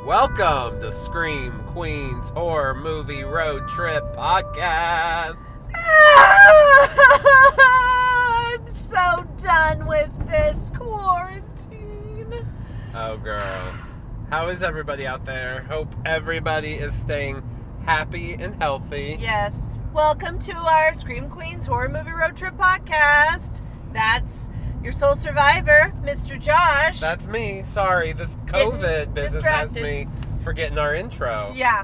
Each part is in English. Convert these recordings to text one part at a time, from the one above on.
Welcome to Scream Queens Horror Movie Road Trip Podcast. I'm so done with this quarantine. Oh, girl. How is everybody out there? Hope everybody is staying happy and healthy. Yes. Welcome to our Scream Queens Horror Movie Road Trip Podcast. That's your sole survivor, Mr. Josh. That's me. Sorry, this COVID business has me forgetting our intro. Yeah.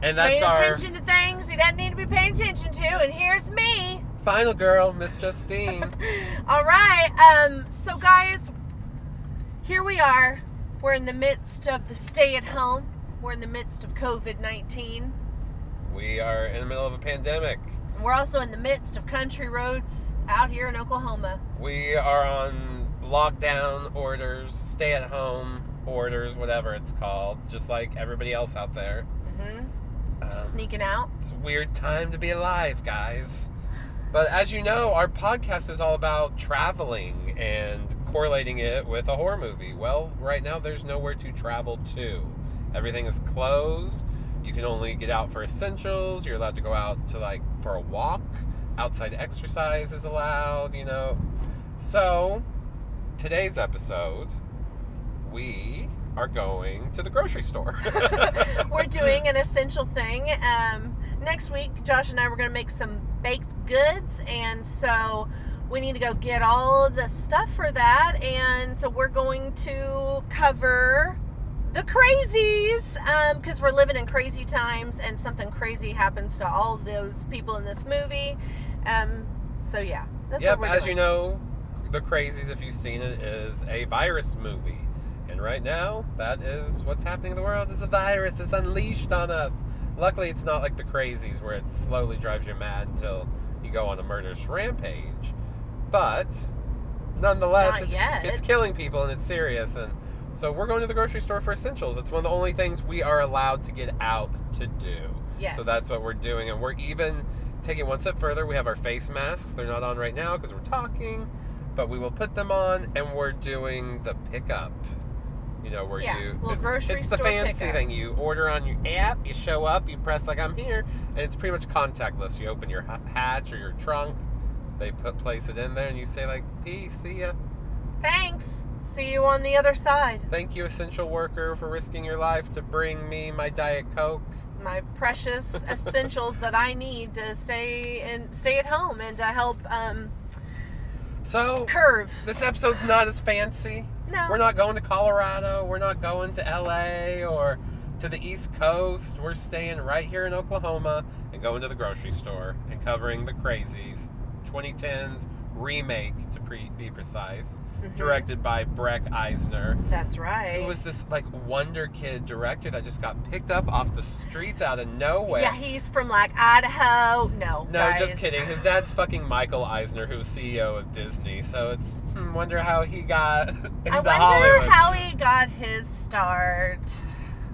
And that's paying our attention to things he doesn't need to be paying attention to, and here's me. final girl, Miss Justine. All right. So guys, here we are. We're in the midst of the stay at home. We're in the midst of COVID-19. We are in the middle of a pandemic. And we're also in the midst of country roads out here in Oklahoma. We are on lockdown orders, stay at home orders, whatever it's called, just like everybody else out there. Sneaking out. It's a weird time to be alive, guys. But as you know, our podcast is all about traveling and correlating it with a horror movie. Well, right now there's nowhere to travel to. Everything is closed. You can only get out for essentials. You're allowed to go out to for a walk. Outside exercise is allowed, So, today's episode, we are going to the grocery store. We're doing an essential thing. Next week, Josh and I were going to make some baked goods, and so we need to go get all of the stuff for that, and so we're going to cover the Crazies, because we're living in crazy times, and something crazy happens to all those people in this movie. So yeah, that's what we're doing. As you know, the Crazies, if you've seen it, is a virus movie. And right now, that is what's happening in the world. Is a virus is unleashed on us. Luckily, it's not like the Crazies where it slowly drives you mad until you go on a murderous rampage. But nonetheless, it's killing people and it's serious. And so we're going to the grocery store for essentials. It's one of the only things we are allowed to get out to do. Yes. So that's what we're doing. And we're even taking it one step further. We have our face masks. They're not on right now because we're talking, but we will put them on, and we're doing the pickup. Where grocery it's the store fancy pickup. thing. You order on your app, you show up, you press I'm here, and it's pretty much contactless. You open your hatch or your trunk, they place it in there, and you say peace, see ya. Thanks. See you on the other side. Thank you, essential worker, for risking your life to bring me my Diet Coke. My precious essentials that I need to stay at home and to help curve. This episode's not as fancy. No. We're not going to Colorado. We're not going to LA or to the East Coast. We're staying right here in Oklahoma and going to the grocery store and covering the Crazies 2010's remake, to be precise, directed by Breck Eisner. That's right. Who was this wonder kid director that just got picked up off the streets out of nowhere. Yeah, he's from Idaho. No, guys. Just kidding. His dad's fucking Michael Eisner, who's CEO of Disney. So it's wonder how he got into Hollywood. I wonder how he got his start.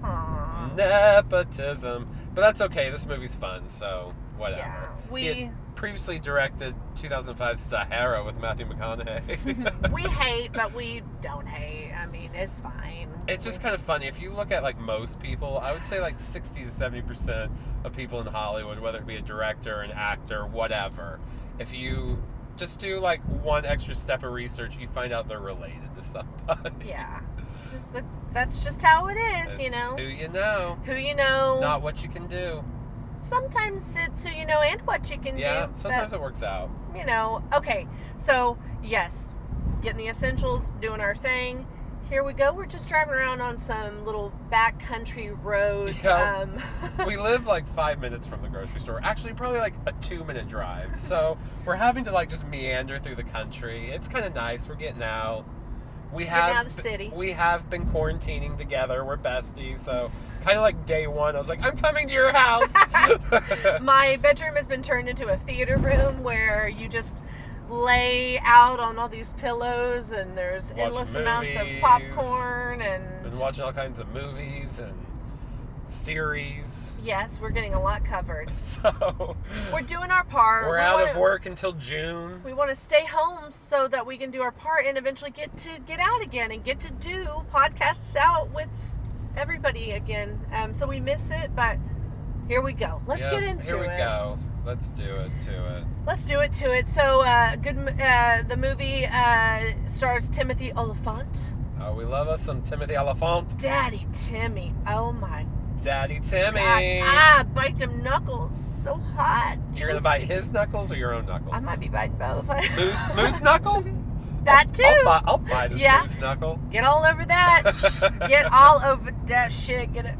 Aww. Nepotism. But that's okay. This movie's fun, so whatever. Yeah, He had previously directed 2005's Sahara with Matthew McConaughey. We hate, but we don't hate. I mean, it's fine. It's just kind of funny. If you look at most people, I would say 60 to 70% of people in Hollywood, whether it be a director, an actor, whatever, if you just do one extra step of research, you find out they're related to somebody. Yeah. That's just how it is, Who you know. Who you know. Not what you can do. Sometimes it's who you know and what you can do. Yeah, sometimes it works out. Okay. So, yes, getting the essentials, doing our thing. Here we go. We're just driving around on some little backcountry roads. Yeah. We live 5 minutes from the grocery store. Actually, probably a 2-minute drive. So we're having to just meander through the country. It's kind of nice. We're getting out. Getting out of the city. We have been quarantining together. We're besties. So kind of day one, I was I'm coming to your house. My bedroom has been turned into a theater room where you just lay out on all these pillows, and there's endless amounts of popcorn and been watching all kinds of movies and series. Yes, we're getting a lot covered. So we're doing our part. We're out of work until June. We want to stay home so that we can do our part and eventually get out again and get to do podcasts out with everybody again. So we miss it, but here we go. Let's get into it. Here we go. Let's do it to it. Let's do it to it. So, the movie stars Timothy Olyphant. Oh, we love us some Timothy Olyphant. Daddy Timmy. Oh my Daddy Timmy. God. Bite them knuckles. So hot. You're going to bite his knuckles or your own knuckles? I might be biting both. Moose knuckle? That too. I'll bite his moose knuckle. Get all over that. Get all over that shit. Get it.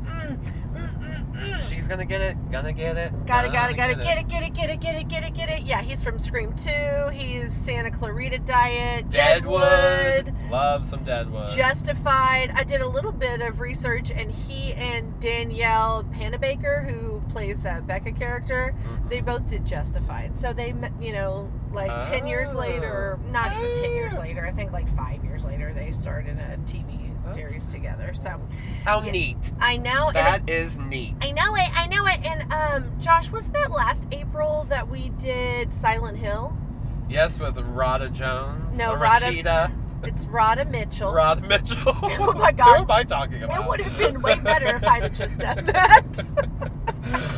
She's gonna get it. Gonna get it. Gotta get it. Yeah, he's from Scream 2. He's Santa Clarita Diet. Deadwood. Love some Deadwood. Justified. I did a little bit of research, and he and Danielle Panabaker, who plays that Becca character, they both did Justified. So they, 10 years later, not even 10 years later, I think like 5 years later, they started a TV series together. So how neat. I know. That is neat. I know it. And Josh, wasn't it last April that we did Silent Hill? Yes, with Rhoda Jones. No, Rashida. It's Rhoda Mitchell. Rhoda Mitchell. Oh my God. Who am I talking about? It would have been way better if I'd have just done that.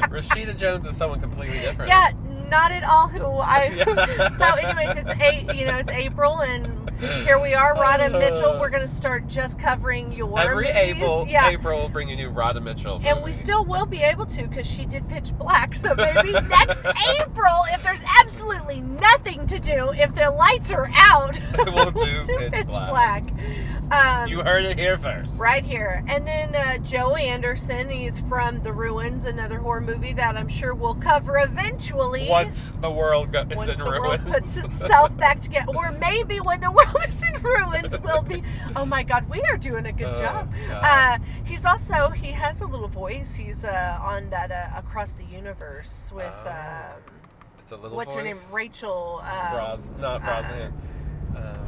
Rashida Jones is someone completely different. Yeah, not at all who I. So, anyways, it's April, and here we are, Rhoda Mitchell. We're gonna start just covering your every movies. April will bring a new Rhoda Mitchell movie. And we still will be able to, because she did Pitch Black. So maybe next April, if there's absolutely nothing to do, if the lights are out, we'll do Pitch Black. You heard it here first. Right here. And then Joe Anderson, he's from The Ruins, another horror movie that I'm sure we'll cover eventually. Once the world is in ruins. The world puts itself back together. Or maybe when the world is in ruins, we'll be, oh my God, we are doing a good job. He has a little voice. He's on that Across the Universe with, it's a little what's voice? her name? Rachel. Brosnan.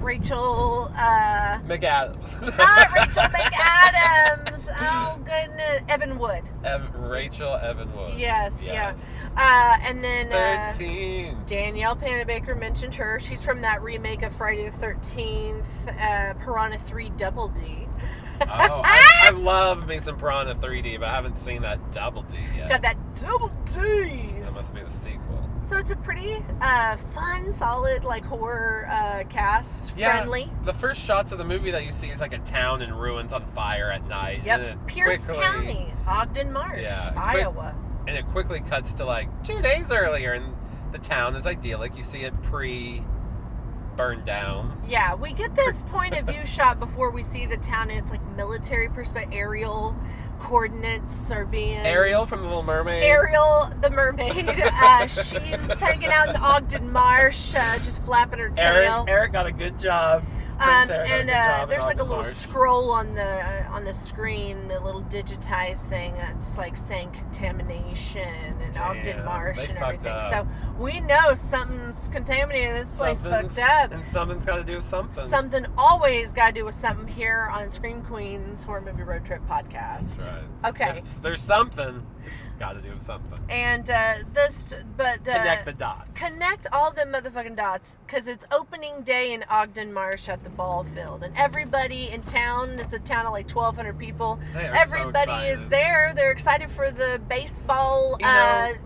Rachel McAdams. Not Rachel McAdams. Oh goodness, Evan Wood. Rachel Evan Wood. Yes. Yeah. And then 13. Danielle Panabaker, mentioned her. She's from that remake of Friday the 13th, Piranha 3 Double D. Oh, I love me some Piranha 3D, but I haven't seen that Double D yet. Got that Double D. That must be the sequel. So it's a pretty fun, solid, horror cast. Yeah, friendly. The first shots of the movie that you see is like a town in ruins on fire at night. Yep. Pierce County, Ogden Marsh, Iowa. And it quickly cuts to 2 days earlier, and the town is idyllic. You see it burned down. Yeah, we get this point of view shot before we see the town, and it's military perspective, aerial coordinates are being... Ariel from The Little Mermaid. Ariel, the mermaid. She's hanging out in Ogden Marsh, just flapping her tail. Eric got a good job. There's a little scroll on the screen, the little digitized thing that's saying contamination and Ogden Marsh and everything. Up. So we know something's contaminated. This place fucked up. And something's got to do with something. Something always got to do with something here on Scream Queens Horror Movie Road Trip Podcast. That's right. Okay. If there's something, it's got to do with something. And connect the dots. Connect all the motherfucking dots, because it's opening day in Ogden Marsh at the ball field, and everybody in town, it's a town of 1,200 people. Everybody is there. They're excited for the baseball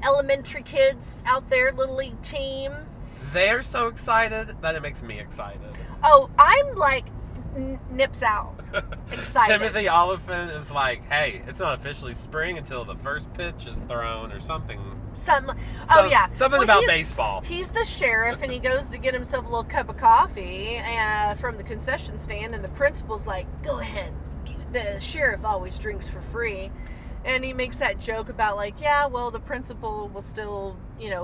elementary kids out there, little league team. They're so excited that it makes me excited. Oh, I'm nips out. Excited. Timothy Olyphant is hey, it's not officially spring until the first pitch is thrown or something. Something about baseball. He's the sheriff, and he goes to get himself a little cup of coffee from the concession stand, and the principal's go ahead. The sheriff always drinks for free. And he makes that joke about the principal will still,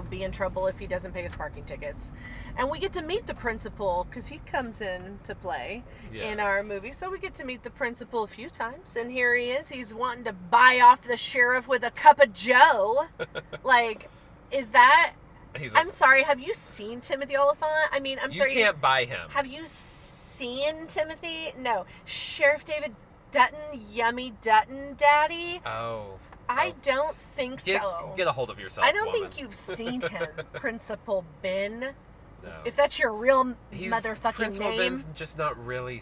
be in trouble if he doesn't pay his parking tickets. And we get to meet the principal, because he comes in to play in our movie. So we get to meet the principal a few times. And here he is. He's wanting to buy off the sheriff with a cup of joe. Is that... I'm sorry, have you seen Timothy Olyphant? I mean, I'm sorry. You can't buy him. Have you seen Timothy? No. Sheriff David Dunton, Yummy Dunton Daddy? Oh. I don't think so. Get a hold of yourself, I don't woman. think you've seen him, Principal Ben. No. If that's your real motherfucking Principal name. Ben's just not really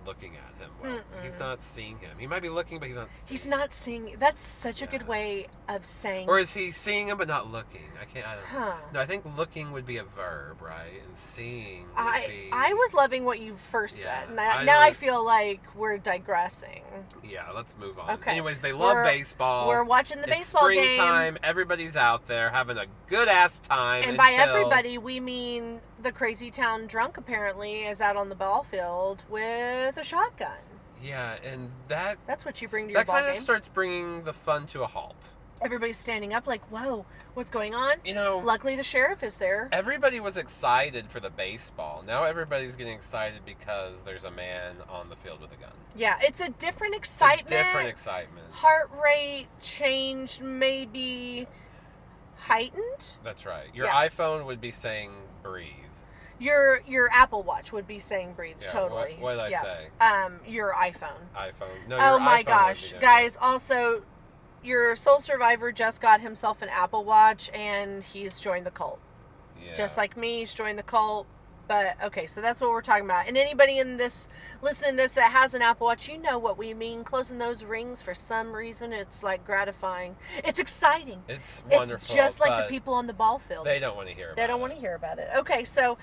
looking at him well. He's not seeing him. He might be looking, but he's not seeing. He's not seeing. That's such a good way of saying. Or is he seeing him but not looking? I don't know. Huh. No, I think looking would be a verb, right? And seeing would be... I was loving what you first said. Yeah, Now I feel like we're digressing. Yeah, let's move on. Okay. Anyways, they love baseball. We're watching the baseball game. It's springtime. Everybody's out there having a good-ass time. And by everybody, we mean the Crazy Town drunk, apparently, is out on the ball field with a shotgun. Yeah, and that's what you bring to your ball game. That kind of starts bringing the fun to a halt. Everybody's standing up like, whoa, what's going on? You know, luckily the sheriff is there. Everybody was excited for the baseball. Now everybody's getting excited because there's a man on the field with a gun. Yeah, it's a different excitement. Heart rate changed, maybe heightened. That's right. Your iPhone would be saying breathe. Your Apple Watch would be saying breathe, totally. What did I say? Your iPhone. No, oh my gosh. Guys, also, your Soul Survivor just got himself an Apple Watch, and he's joined the cult. Yeah. Just like me, he's joined the cult. But, okay, so that's what we're talking about. And anybody listening to this that has an Apple Watch, you know what we mean. Closing those rings, for some reason, it's, like, gratifying. It's exciting. It's wonderful. It's just like the people on the ball field. They don't want to hear about it. They don't want to hear about it. Okay, so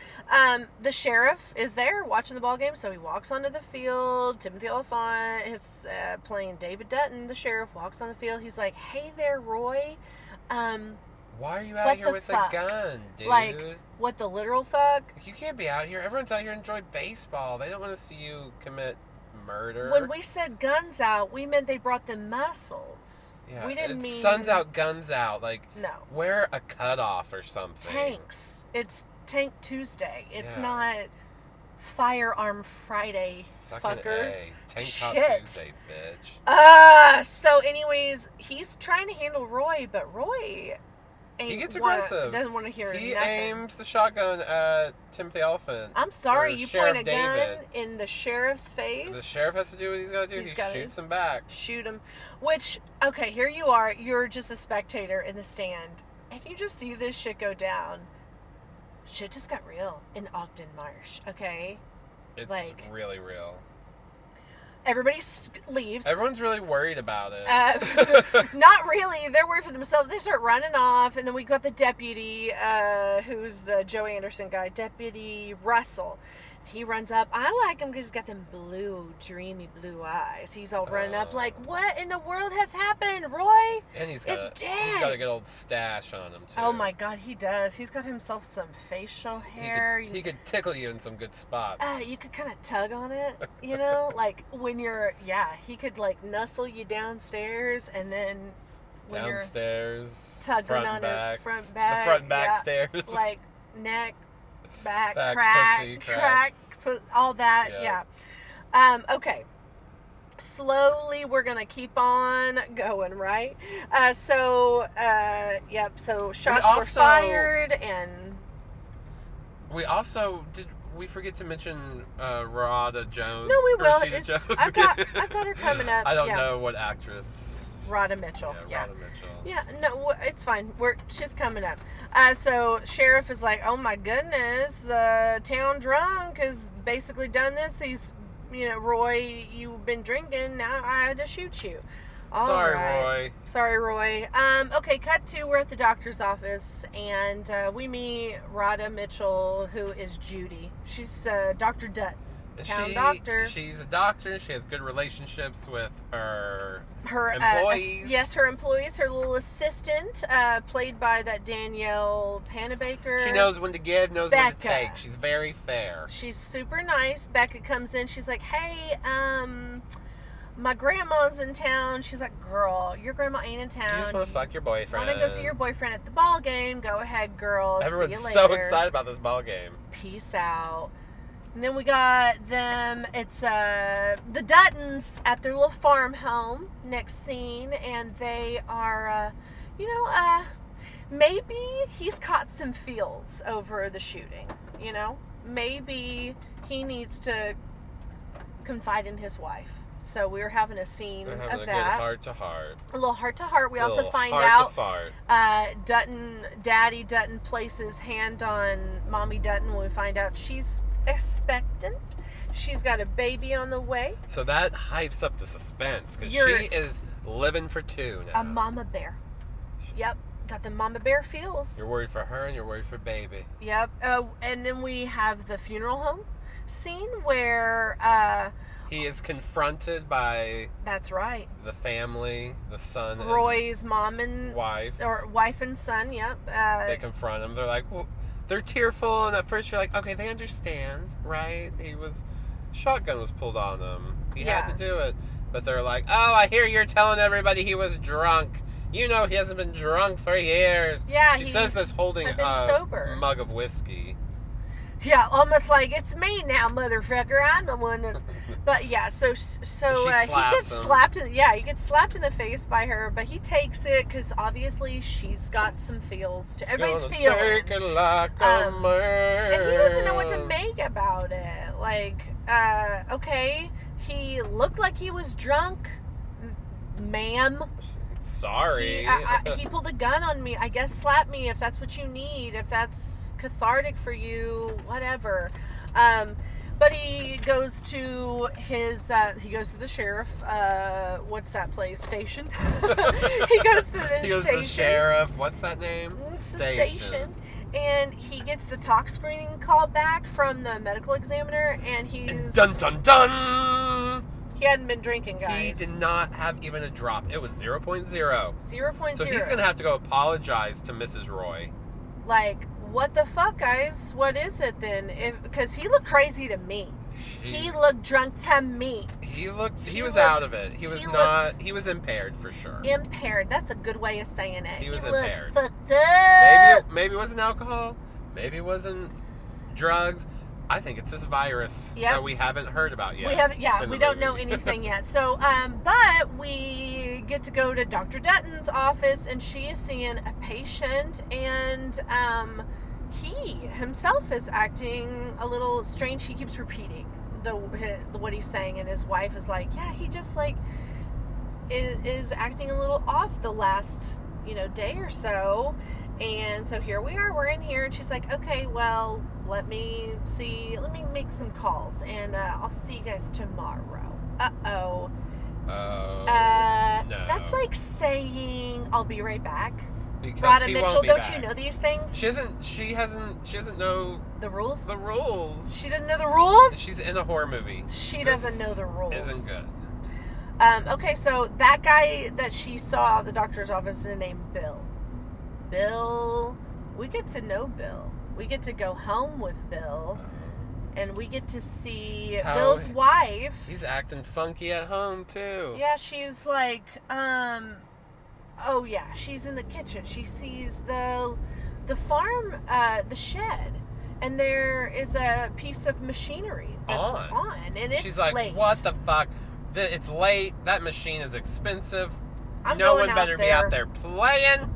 the sheriff is there watching the ball game, so he walks onto the field. Timothy Oliphant is playing David Dunton. The sheriff walks on the field. He's like, hey there, Roy. Why are you out here with a gun, dude? Like, what the literal fuck? You can't be out here. Everyone's out here to enjoy baseball. They don't want to see you commit murder. When we said guns out, we meant they brought them muscles. Yeah, we didn't mean... Sun's out, guns out. Like, no. Wear a cutoff or something. Tanks. It's Tank Tuesday. It's not Firearm Friday, fucker. Tank Top Tuesday, bitch. So anyways, he's trying to handle Roy, but Roy... He gets aggressive. Doesn't want to hear He nothing. aims the shotgun at Timothy Oliphant. I'm sorry, you Sheriff point a gun in the sheriff's face. The sheriff has to do what he's got to do. He shoots him back. Shoot him. Which, okay, here you are. You're just a spectator in the stand. And you just see this shit go down. Shit just got real in Ogden Marsh, okay? It's really real. Everybody leaves. Everyone's really worried about it. Not really. They're worried for themselves. They start running off, and then we got the deputy, who's the Joe Anderson guy, Deputy Russell. He runs up. I like him because he's got them blue, dreamy blue eyes. He's all running up like, what in the world has happened, Roy? And he's got a good old stash on him, too. Oh, my God, he does. He's got himself some facial hair. He could tickle you in some good spots. You could kind of tug on it, you know? Like, when you're, he could, like, nuzzle you downstairs, and then when downstairs, you're tugging on it, front, back. The front, back stairs. Like, neck, back, pussy, crack, all that, okay. Slowly, we're gonna keep on going, right? So shots were fired, and we also did. We forget to mention Rhoda Jones. No, we will. I've got her coming up. I don't know what actress. Rhoda Mitchell. Rhoda Mitchell. Yeah, no, it's fine. She's coming up. So sheriff is like, oh my goodness, town drunk has basically done this. He's, Roy, you've been drinking. Now I had to shoot you. Roy. Sorry, Roy. Okay, cut to, we're at the doctor's office, and we meet Rhoda Mitchell, who is Judy. She's Dr. Dutt. Doctor. She's a doctor. She has good relationships with her employees. Yes, her employees. Her little assistant, played by that Danielle Panabaker. She knows when to give, knows when to take. She's very fair. She's super nice. Becca comes in. She's like, hey, my grandma's in town. She's like, girl, your grandma ain't in town. You just want to fuck your boyfriend. Want to go see your boyfriend at the ball game. Go ahead, girl. Everyone's see you later. So excited about this ball game. Peace out. And then we got them, it's the Duttons at their little farm home, next scene, and they are, maybe he's caught some feels over the shooting, Maybe he needs to confide in his wife. So we were having a scene of that. Good heart-to-heart. A little heart-to-heart. We also find out Daddy Dutton places hand on Mommy Dutton when we find out she's expectant. She's got a baby on the way. So that hypes up the suspense because she is living for two now. A mama bear. Yep. Got the mama bear feels. You're worried for her and you're worried for baby. Yep. And then we have the funeral home scene where he is confronted by... That's right. The family, the son, Roy's mom and wife, or wife and son. Yep. They confront him. They're like, well, they're tearful, and at first you're like, okay, they understand, right? Shotgun was pulled on him. He had to do it, but they're like, oh, I hear you're telling everybody he was drunk. You know he hasn't been drunk for years. Yeah, she says this holding a sober mug of whiskey. Yeah, almost like it's me now, motherfucker. I'm the one that's. But yeah, so he gets slapped. He gets slapped in the face by her, but he takes it because obviously she's got some feels to everybody's feeling. Take it like a man. And he doesn't know what to make about it. Like, okay, he looked like he was drunk, ma'am. Sorry. He pulled a gun on me. I guess slap me if that's what you need. If that's cathartic for you, whatever. But he goes to his he goes to the sheriff, what's that place, station. He goes to the he goes station. To the sheriff, what's that name? It's the station. And he gets the tox screening call back from the medical examiner, and he's dun dun dun. He hadn't been drinking, guys. He did not have even a drop. It was 0.0. 0.0. So he's gonna have to go apologize to Mrs. Roy. Like, what the fuck, guys? What is it then? Because he looked crazy to me. He looked drunk to me. He was out of it. He was impaired for sure. Impaired. That's a good way of saying it. He was impaired. Fucked up. Maybe it wasn't alcohol. Maybe it wasn't drugs. I think it's this virus that we haven't heard about yet. We don't know anything yet. So, but we get to go to Dr. Dunton's office, and she is seeing a patient, and he himself is acting a little strange. He keeps repeating what he's saying, and his wife is like, yeah, he just like is acting a little off the last day or so. And so here we are, we're in here, and she's like, okay, well, let me make some calls, and I'll see you guys tomorrow. Uh-oh. No. That's like saying, I'll be right back. Because Rhoda he Mitchell, won't be don't back. You know these things? She doesn't know the rules? The rules. She doesn't know the rules? She's in a horror movie. She doesn't know the rules. Isn't good. Okay, so that guy that she saw at the doctor's office is named Bill. Bill, we get to know Bill. We get to go home with Bill, and we get to see Bill's wife. He's acting funky at home too. Yeah, she's like, she's in the kitchen. She sees the farm, the shed, and there is a piece of machinery that's on, and it's she's like, late. What the fuck? It's late. That machine is expensive. No one better be out there playing.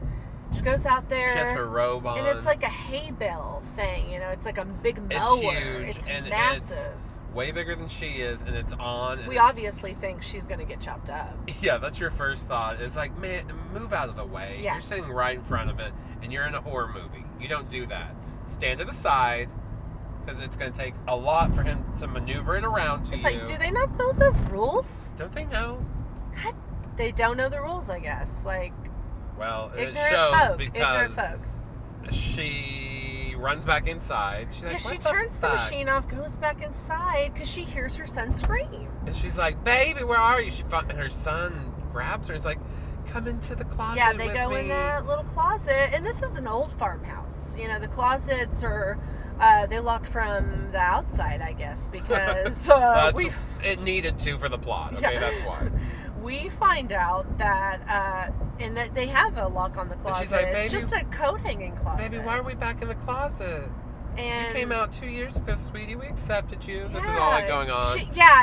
She goes out there. She has her robe on. And it's like a hay bale thing, it's like a big mower. It's huge. It's massive. It's way bigger than she is, and it's on. And we obviously think she's going to get chopped up. Yeah, that's your first thought. It's like, man, move out of the way. Yeah. You're sitting right in front of it, and you're in a horror movie. You don't do that. Stand to the side, because it's going to take a lot for him to maneuver it around to it's you. It's like, do they not know the rules? Don't they know? What? They don't know the rules, I guess. Like, well, it ignorant shows folk. because Ignorant folk. She runs back inside. She's like, she turns the machine off, goes back inside, because she hears her son scream. And she's like, baby, where are you? And her son grabs her and is like, come into the closet. Yeah, they go in that little closet. And this is an old farmhouse. The closets are, they locked from the outside, I guess, because it needed to for the plot. Okay, that's why. We find out that, and that they have a lock on the closet. And she's like, it's just a coat hanging closet. Baby, why are we back in the closet? And you came out 2 years ago, sweetie. We accepted you. This is all like going on.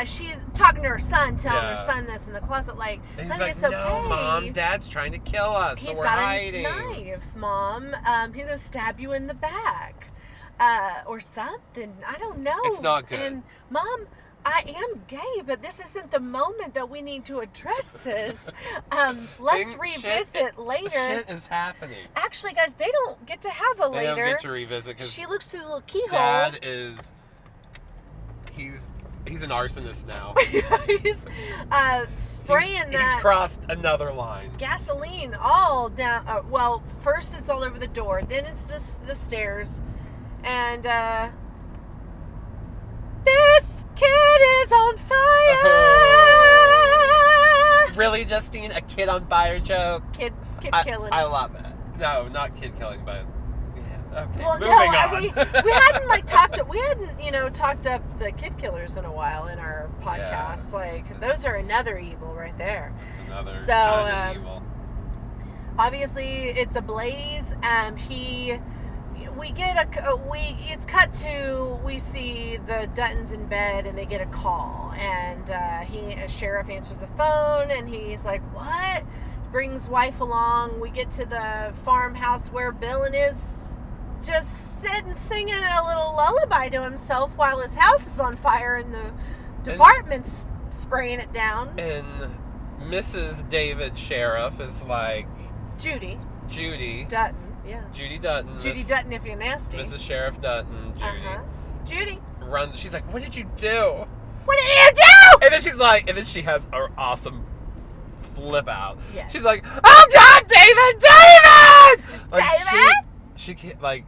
She's talking to her son, telling her son this in the closet, like, and honey, he's it's like, okay. no, Mom, Dad's trying to kill us, He's so we're got hiding. a knife, Mom. He's gonna stab you in the back, or something. I don't know. It's not good. And Mom, I am gay, but this isn't the moment that we need to address this. Let's revisit later. Shit is happening. Actually, guys, they don't get to have a later. They don't get to revisit because she looks through the little keyhole. Dad he's He's an arsonist now. He's spraying He's crossed another line. gasoline all down. Well, first it's all over the door, then it's the stairs, and this kid is on fire. Really, Justine? A kid on fire joke? Kid killing. I love it. No, not kid killing, but yeah. Okay. Well, Moving on. we hadn't talked up the kid killers in a while in our podcast. Yeah, those are another evil right there. It's another So, kind of evil. Obviously, it's a blaze. It's cut to, we see the Duntons in bed and they get a call, and a sheriff answers the phone and he's like, what? Brings wife along. We get to the farmhouse where Bill is just sitting singing a little lullaby to himself while his house is on fire and the department's spraying it down. And Mrs. David Sheriff is like, Judy Dutton, Judy Dutton, if you're nasty. Mrs. Sheriff Dutton, Judy runs. She's like, what did you do? What did you do? And then she's like, and then she has an awesome flip out. Yes. She's like, oh God, David! Like, David? She can't, like,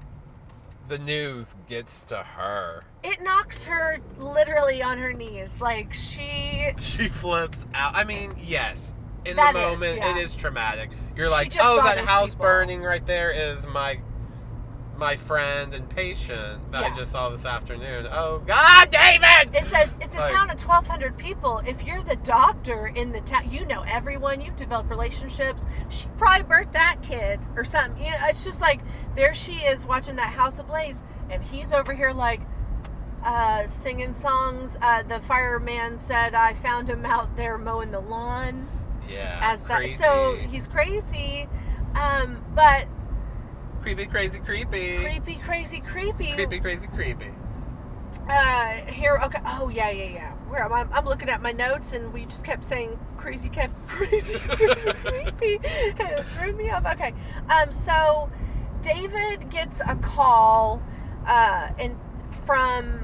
the news gets to her. It knocks her literally on her knees. Like, she flips out. I mean, yes. In That the is, moment, yeah. it is traumatic. You're like, just oh, saw that those house people. burning right there is my friend and patient that I just saw this afternoon. Oh God, David! It's a town of 1,200 people. If you're the doctor in the town, you know everyone. You've developed relationships. She probably birthed that kid or something. You know, it's just like, there she is watching that house ablaze, and he's over here like singing songs. The fireman said, "I found him out there mowing the lawn." Yeah. Crazy. So he's crazy, but. Creepy, crazy, creepy. Creepy, crazy, creepy. Creepy, crazy, creepy. Here, okay. Oh, yeah. Where am I? I'm looking at my notes, and we just kept saying crazy, creepy. And it threw me off. Okay. So David gets a call, and from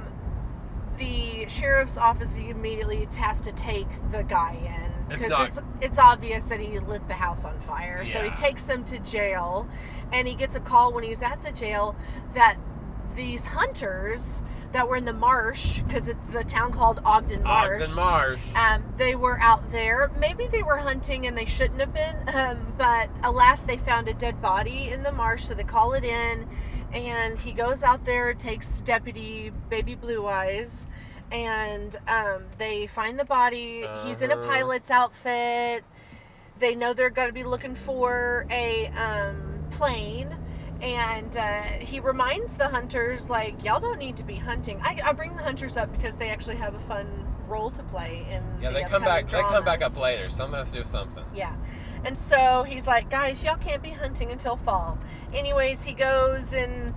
the sheriff's office. He immediately has to take the guy in because it's obvious that he lit the house on fire. Yeah. So he takes him to jail. And he gets a call when he's at the jail that these hunters that were in the marsh, because it's the town called Ogden Marsh. They were out there. Maybe they were hunting and they shouldn't have been. But alas, they found a dead body in the marsh, so they call it in. And he goes out there, takes Deputy Baby Blue Eyes, and they find the body. He's in a pilot's outfit. They know they're going to be looking for a plane, and he reminds the hunters, like, y'all don't need to be hunting. I bring the hunters up because they actually have a fun role to play in they come back up later. Someone has to do something. Yeah. And so he's like, guys, y'all can't be hunting until fall. Anyways, he goes and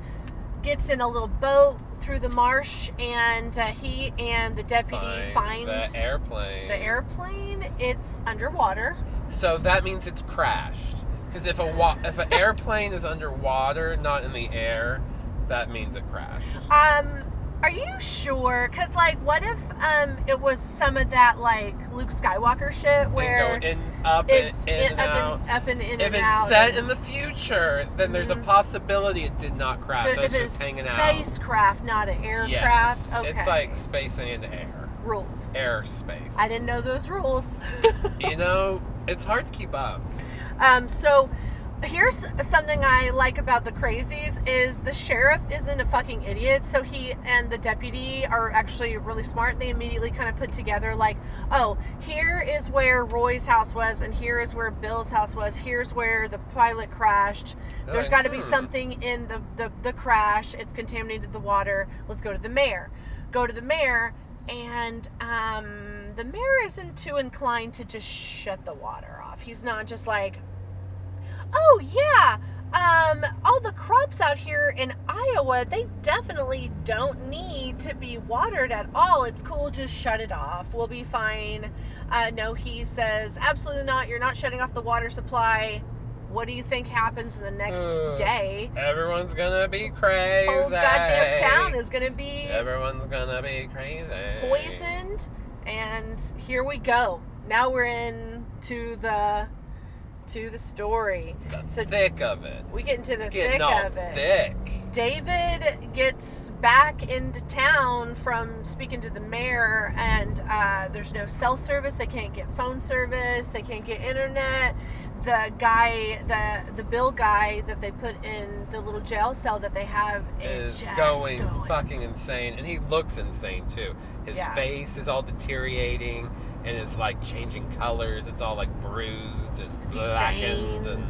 gets in a little boat through the marsh, and he and the deputy find the airplane. It's underwater. So that means it's crashed. Because if an airplane is underwater, not in the air, that means it crashed. Are you sure? Because, like, what if it was some of that, like, Luke Skywalker shit where up and in and out. If it's set in the future, then there's a possibility it did not crash. So it's just hanging out. Spacecraft, not an aircraft. Yes. Okay. It's like space and air. Rules. Airspace. I didn't know those rules. It's hard to keep up. So here's something I like about the Crazies is the sheriff isn't a fucking idiot. So he and the deputy are actually really smart. They immediately kind of put together, like, oh, here is where Roy's house was, and here is where Bill's house was. Here's where the pilot crashed. There's got to be something in the crash. It's contaminated the water. Let's go to the mayor. And the mayor isn't too inclined to just shut the water off. He's not just like, oh yeah, all the crops out here in Iowa, they definitely don't need to be watered at all. It's cool, just shut it off. We'll be fine. No, he says, absolutely not. You're not shutting off the water supply. What do you think happens in the next day? Everyone's gonna be crazy. Whole goddamn town is gonna be Everyone's gonna be crazy. Poisoned, and here we go. Now we're in to the story. The thick of it. We get into the it's thick of it. Thick. David gets back into town from speaking to the mayor, and there's no cell service. They can't get phone service. They can't get internet. The guy, the Bill guy that they put in the little jail cell that they have is just going fucking insane, and he looks insane too. His face is all deteriorating and is like changing colors. It's all like bruised and blackened, and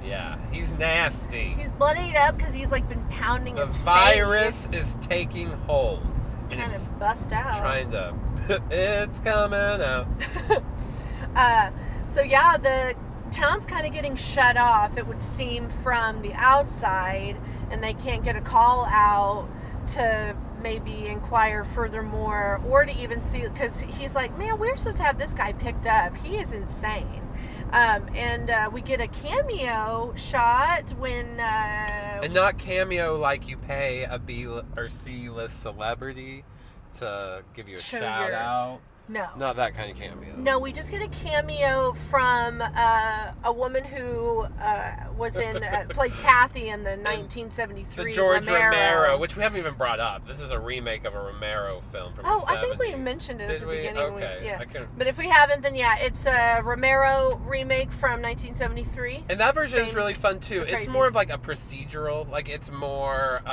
yeah, he's nasty. He's bloodied up because he's like been pounding his face. The virus is taking hold. Trying to bust out. It's coming out. So yeah, the town's kind of getting shut off, it would seem, from the outside, and they can't get a call out to maybe inquire furthermore, or to even see, because he's like, man, we're supposed to have this guy picked up. He is insane. And we get a cameo shot when and not cameo like you pay a B or C list celebrity to give you a shout out. No. Not that kind of cameo. No, we just get a cameo from a woman who was in played Kathy in the 1973 the George Romero, which we haven't even brought up. This is a remake of a Romero film from the 70s. I think we mentioned it at the beginning. Okay. Yeah. But if we haven't, then yeah, it's a Romero remake from 1973. And that version is really fun too. It's more of Crazies. like a procedural. Like it's more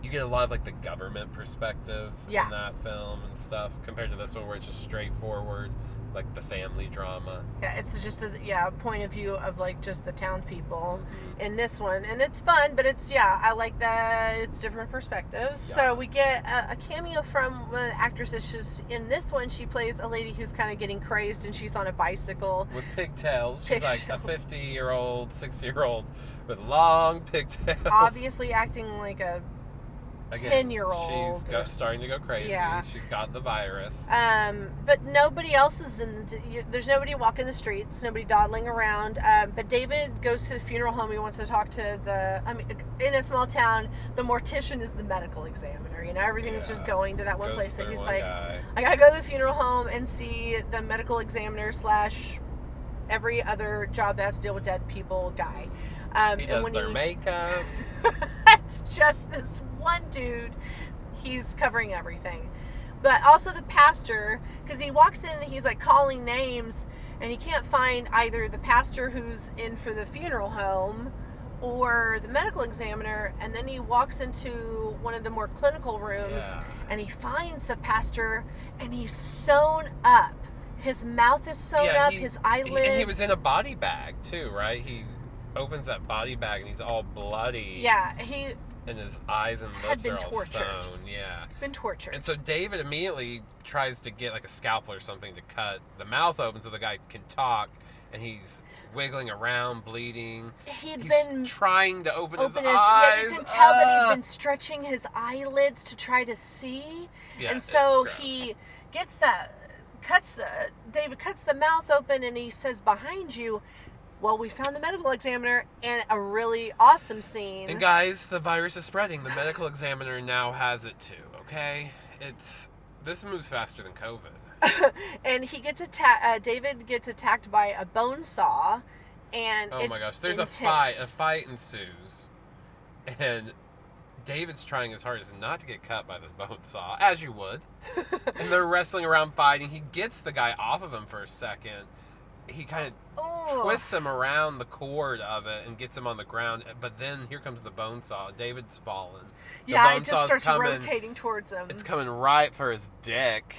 you get a lot of like the government perspective in that film and stuff compared to this one where it's just straightforward, like the family drama. Yeah, it's just a point of view of like just the town people in this one, and it's fun, but it's I like that it's different perspectives. Yeah. So we get a cameo from one of the actresses. In this one, she plays a lady who's kind of getting crazed, and she's on a bicycle with pigtails. She's like a 50-year-old, 60-year-old with long pigtails. Obviously acting like a 10-year-old. She's starting to go crazy. Yeah. She's got the virus. But nobody else is there's nobody walking the streets, nobody dawdling around. But David goes to the funeral home. He wants to talk to in a small town, the mortician is the medical examiner. You know, everything is just going to that one place. So he's like, guy. I gotta go to the funeral home and see the medical examiner / every other job that has to deal with dead people guy. He does their makeup. It's just this one dude. He's covering everything. But also the pastor, because he walks in and he's like calling names, and he can't find either the pastor who's in for the funeral home or the medical examiner. And then he walks into one of the more clinical rooms and he finds the pastor, and he's sewn up. His mouth is sewn up, his eyelids. And he was in a body bag too, right? He opens that body bag and he's all bloody. Yeah, and his eyes and lips are all sewn. Yeah. Been tortured. And so David immediately tries to get like a scalpel or something to cut the mouth open so the guy can talk, and he's wiggling around, bleeding. He's been trying to open his eyes. Yeah, you can tell that he'd been stretching his eyelids to try to see. Yeah, and so he gets David cuts the mouth open, and he says, behind you, well, we found the medical examiner, and a really awesome scene. And guys, the virus is spreading. The medical examiner now has it too, okay? This moves faster than COVID. And he gets attacked. David gets attacked by a bone saw, and oh my gosh, there's intense. a fight ensues, and David's trying his hardest not to get cut by this bone saw, as you would. And they're wrestling around fighting. He gets the guy off of him for a second. He kind of twists him around the cord of it and gets him on the ground, but then here comes the bone saw. David's fallen. It just starts rotating towards him. It's coming right for his dick.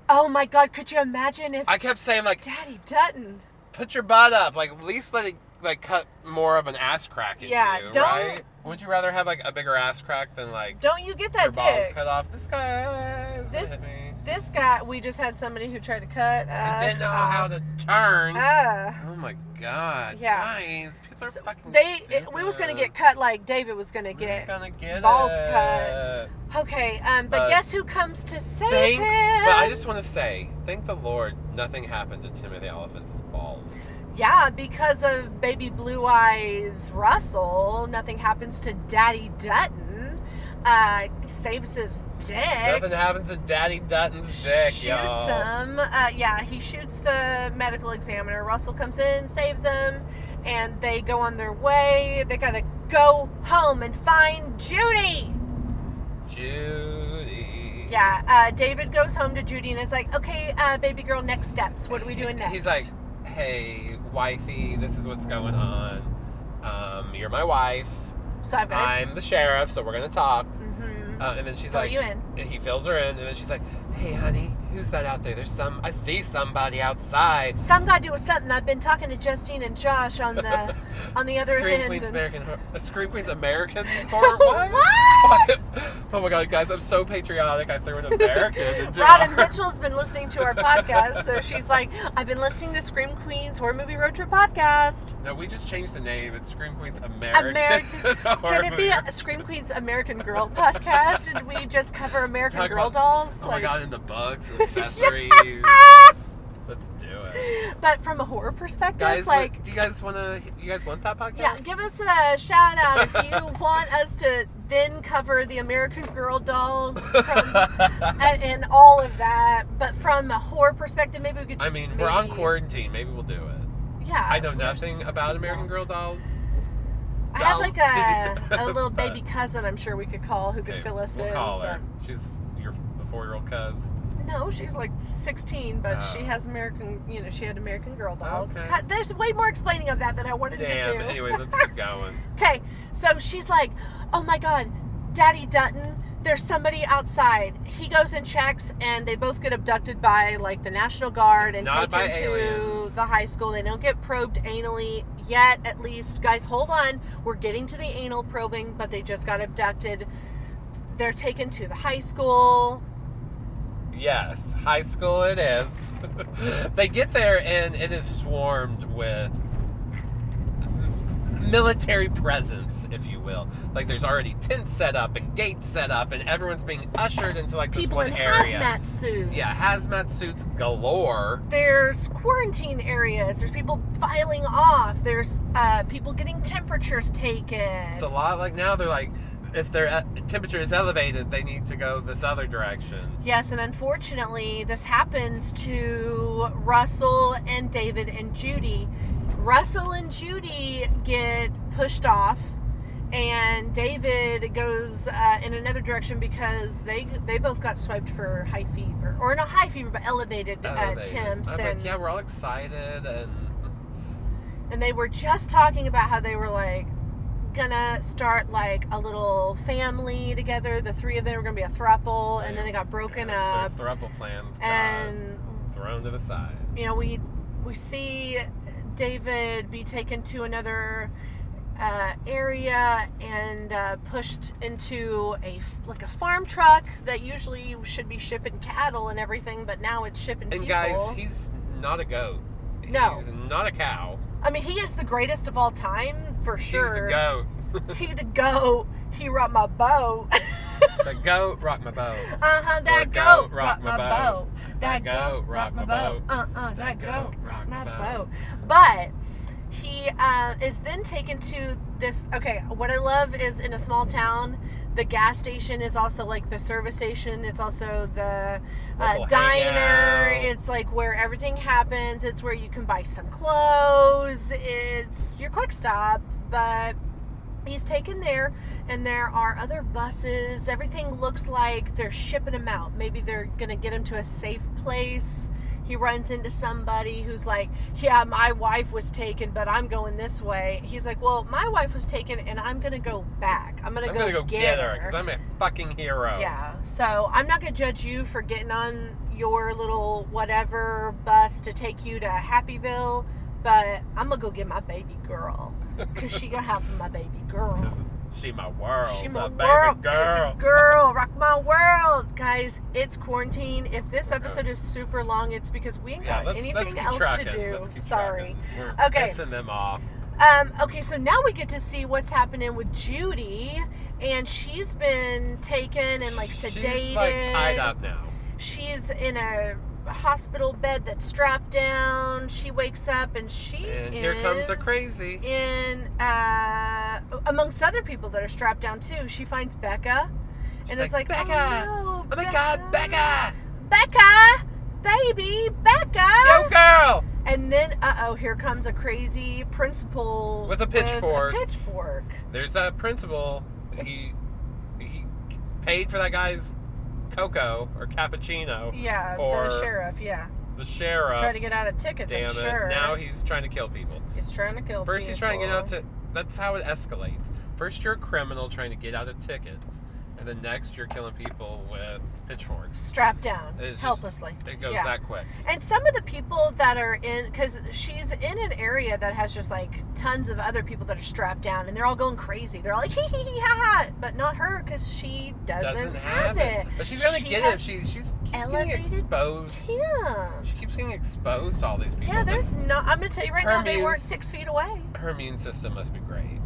Oh my God, could you imagine if I kept saying, like, Daddy Dunton, put your butt up, like, at least let it like cut more of an ass crack into you, right? Would you rather have like a bigger ass crack than like don't you get that your balls dick cut off? This guy hit me. This guy, we just had somebody who tried to cut us. Didn't know how to turn. Oh my God. Yeah. Guys, people are fucking we was going to get cut like David was going to get balls cut. Okay, but guess who comes to save him? But I just want to say, thank the Lord nothing happened to Timothy Oliphant's balls. Yeah, because of baby blue eyes Russell, nothing happens to Daddy Dutton. Saves his dick. Nothing happens to Daddy Dutton's dick, Shoots y'all. him. Yeah, he shoots the medical examiner. Russell comes in, saves him, and they go on their way. They gotta go home and find Judy. Judy. Yeah, David goes home to Judy and is like, okay, baby girl, next steps. What are we doing next? He's like, hey, wifey, this is what's going on. You're my wife. so I've got I'm the sheriff, so we're going to talk. Mm-hmm. And then she's Fill like, you in. and he fills her in, and then she's like, hey, honey, who's that out there? I see somebody outside. Some guy doing something. I've been talking to Justine and Josh on the other Scream end. Queen's and- American Scream Queen's American horror. What? What? Oh my god, guys, I'm so patriotic. I threw an American into Robin our- Mitchell's been listening to our podcast, so she's like, I've been listening to Scream Queen's Horror Movie Road Trip podcast. No, we just changed the name. It's Scream Queen's American. Can it be a Scream Queen's American Girl podcast, and we just cover American Talk Girl about- dolls? Oh my god, and the bugs, and accessories. Let's do it. But from a horror perspective, Guys, like, do you guys want that podcast? yeah, give us a shout out if you want us to then cover the American Girl dolls from, and all of that. But from a horror perspective, maybe we could. I mean, we're on quarantine. Maybe we'll do it. Yeah, I know we're nothing about American Girl dolls. I have like a Dolls. little baby cousin I'm sure we could call who could Okay, fill us we'll in. call her. She's the 4-year-old cuz. No, she's like 16, but she Oh. has she had American Girl dolls. Okay. God, there's way more explaining of that than I wanted to do. Damn. Anyways, let's get going. Okay, so she's like, oh my god, Daddy Dutton, there's somebody outside. He goes and checks, and they both get abducted by like the National Guard and Not by taken to aliens. the high school. They don't get probed anally yet, at least. Guys, hold on. We're getting to the anal probing, but they just got abducted. They're taken to the high school. Yes, high school it is. They get there and it is swarmed with military presence, if you will. Like there's already tents set up and gates set up, and everyone's being ushered into like this People one in area. hazmat suits. Yeah, hazmat suits galore. There's quarantine areas. There's people filing off. There's people getting temperatures taken. It's a lot like now they're like, if their temperature is elevated, they need to go this other direction. Yes, and unfortunately, this happens to Russell and David and Judy. Russell and Judy get pushed off, and David goes in another direction because they both got swiped for high fever, or not high fever, but elevated temps. I'm And like, yeah, we're all excited, and they were just talking about how they were like gonna start like a little family together. The three of them were gonna be a throuple, and then they got broken up. Their throuple plans got And thrown to the side. you know, we see David be taken to another area and pushed into a farm truck that usually should be shipping cattle and everything, but now it's shipping And people. guys, he's not a goat. No. He's not a cow. I mean, he is the greatest of all time for sure. He's the goat. He the goat. He rocked my boat. The goat rocked my boat. That The goat rocked my boat. That goat goat rocked my boat. That goat goat rocked rocked my my boat. boat. But he is then taken to this. Okay, what I love is in a small town, the gas station is also like the service station. It's also the Local diner. hangout. It's like where everything happens. It's where you can buy some clothes. It's your quick stop, but he's taken there, and there are other buses. Everything looks like they're shipping him out. Maybe they're gonna get him to a safe place. He runs into somebody who's like, yeah, my wife was taken, but I'm going this way. He's like, well, my wife was taken, and I'm gonna go back. I'm gonna go get her because I'm a fucking hero. Yeah, so I'm not gonna judge you for getting on your little whatever bus to take you to Happyville, but I'm gonna go get my baby girl, because she gonna have my baby girl. She my world. She my baby world, girl. baby girl, rock my world. Guys, it's quarantine. If this episode is super long, it's because we ain't Yeah, got let's anything keep else trucking. to do. Let's keep Sorry. trucking. We're Okay. pissing them off. Okay, so now we get to see what's happening with Judy, and she's been taken and like sedated. She's like tied up now. She's in a hospital bed that's strapped down. She wakes up and here comes a crazy. In amongst other people that are strapped down too. She finds Becca, and it's like, Becca! Oh, no, Oh my God, Becca! Becca, baby, Becca! Yo, girl! And then, here comes a crazy principal with a pitchfork. There's that principal. He paid for that guy's cocoa or cappuccino. Yeah, or the sheriff. Yeah. The sheriff. Trying to get out of tickets. Damn I'm it! sure. Now he's trying to kill people. He's trying to kill people. First, he's trying to get out to. That's how it escalates. First, you're a criminal trying to get out of tickets. And then next, you're killing people with pitchforks. Strapped down, It's helplessly. It goes that quick. And some of the people that are in, because she's in an area that has just like tons of other people that are strapped down, and they're all going crazy. They're all like, hee hee hee ha ha. But not her, because she doesn't have it. But she's going to get it. She keeps getting exposed. Tim. She keeps getting exposed to all these people. Yeah, they're not, I'm going to tell you right now, they weren't 6 feet away. Her immune system must be great.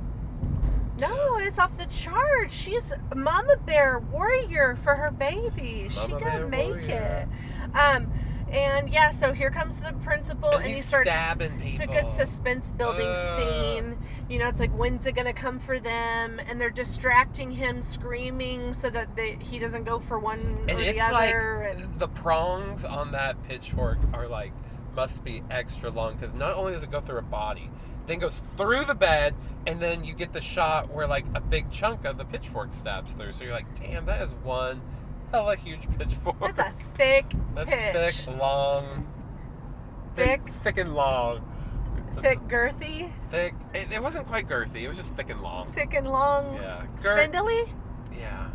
No, it's off the charts. She's a mama bear warrior for her baby. She gonna make it. And yeah, so here comes the principal, and he starts stabbing people. It's a good suspense building scene. You know, it's like, when's it gonna come for them? And they're distracting him, screaming so that he doesn't go for one or the other. And the prongs on that pitchfork are like must be extra long, because not only does it go through a body, then goes through the bed, and then you get the shot where like a big chunk of the pitchfork stabs through. So you're like, damn, that is one hella huge pitchfork. That's a thick That's pitch. thick, long. Thick and long. Thick, girthy. Thick. It wasn't quite girthy. It was just thick and long. Thick and long. Yeah. Spindly? Yeah.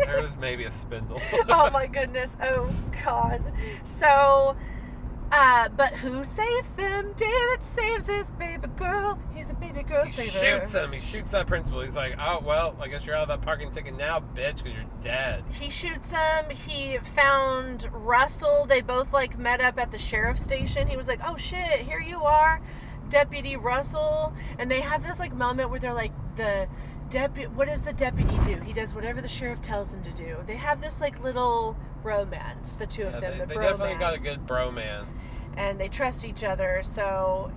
There was maybe a spindle. Oh my goodness. Oh God. So, but who saves them? David saves his baby girl. He's a baby girl saver. He shoots him. He shoots that principal. He's like, oh, well, I guess you're out of that parking ticket now, bitch, because you're dead. He shoots him. He found Russell. They both, like, met up at the sheriff's station. He was like, oh, shit, here you are, Deputy Russell. And they have this, like, moment where they're like, what does the deputy do? He does whatever the sheriff tells him to do. They have this, like, little romance, the two of them. They definitely got a good bromance. And they trust each other. So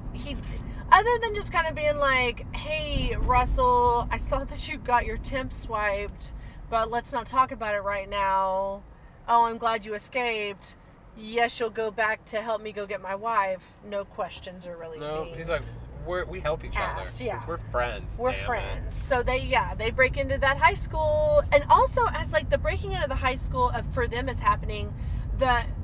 other than just kind of being like, hey, Russell, I saw that you got your temp swiped, but let's not talk about it right now. Oh, I'm glad you escaped. Yes, you'll go back to help me go get my wife. No questions are really being he's like, we help each other. Yeah. We're friends. We're friends. So they break into that high school. And also, as like the breaking into the high school for them is happening,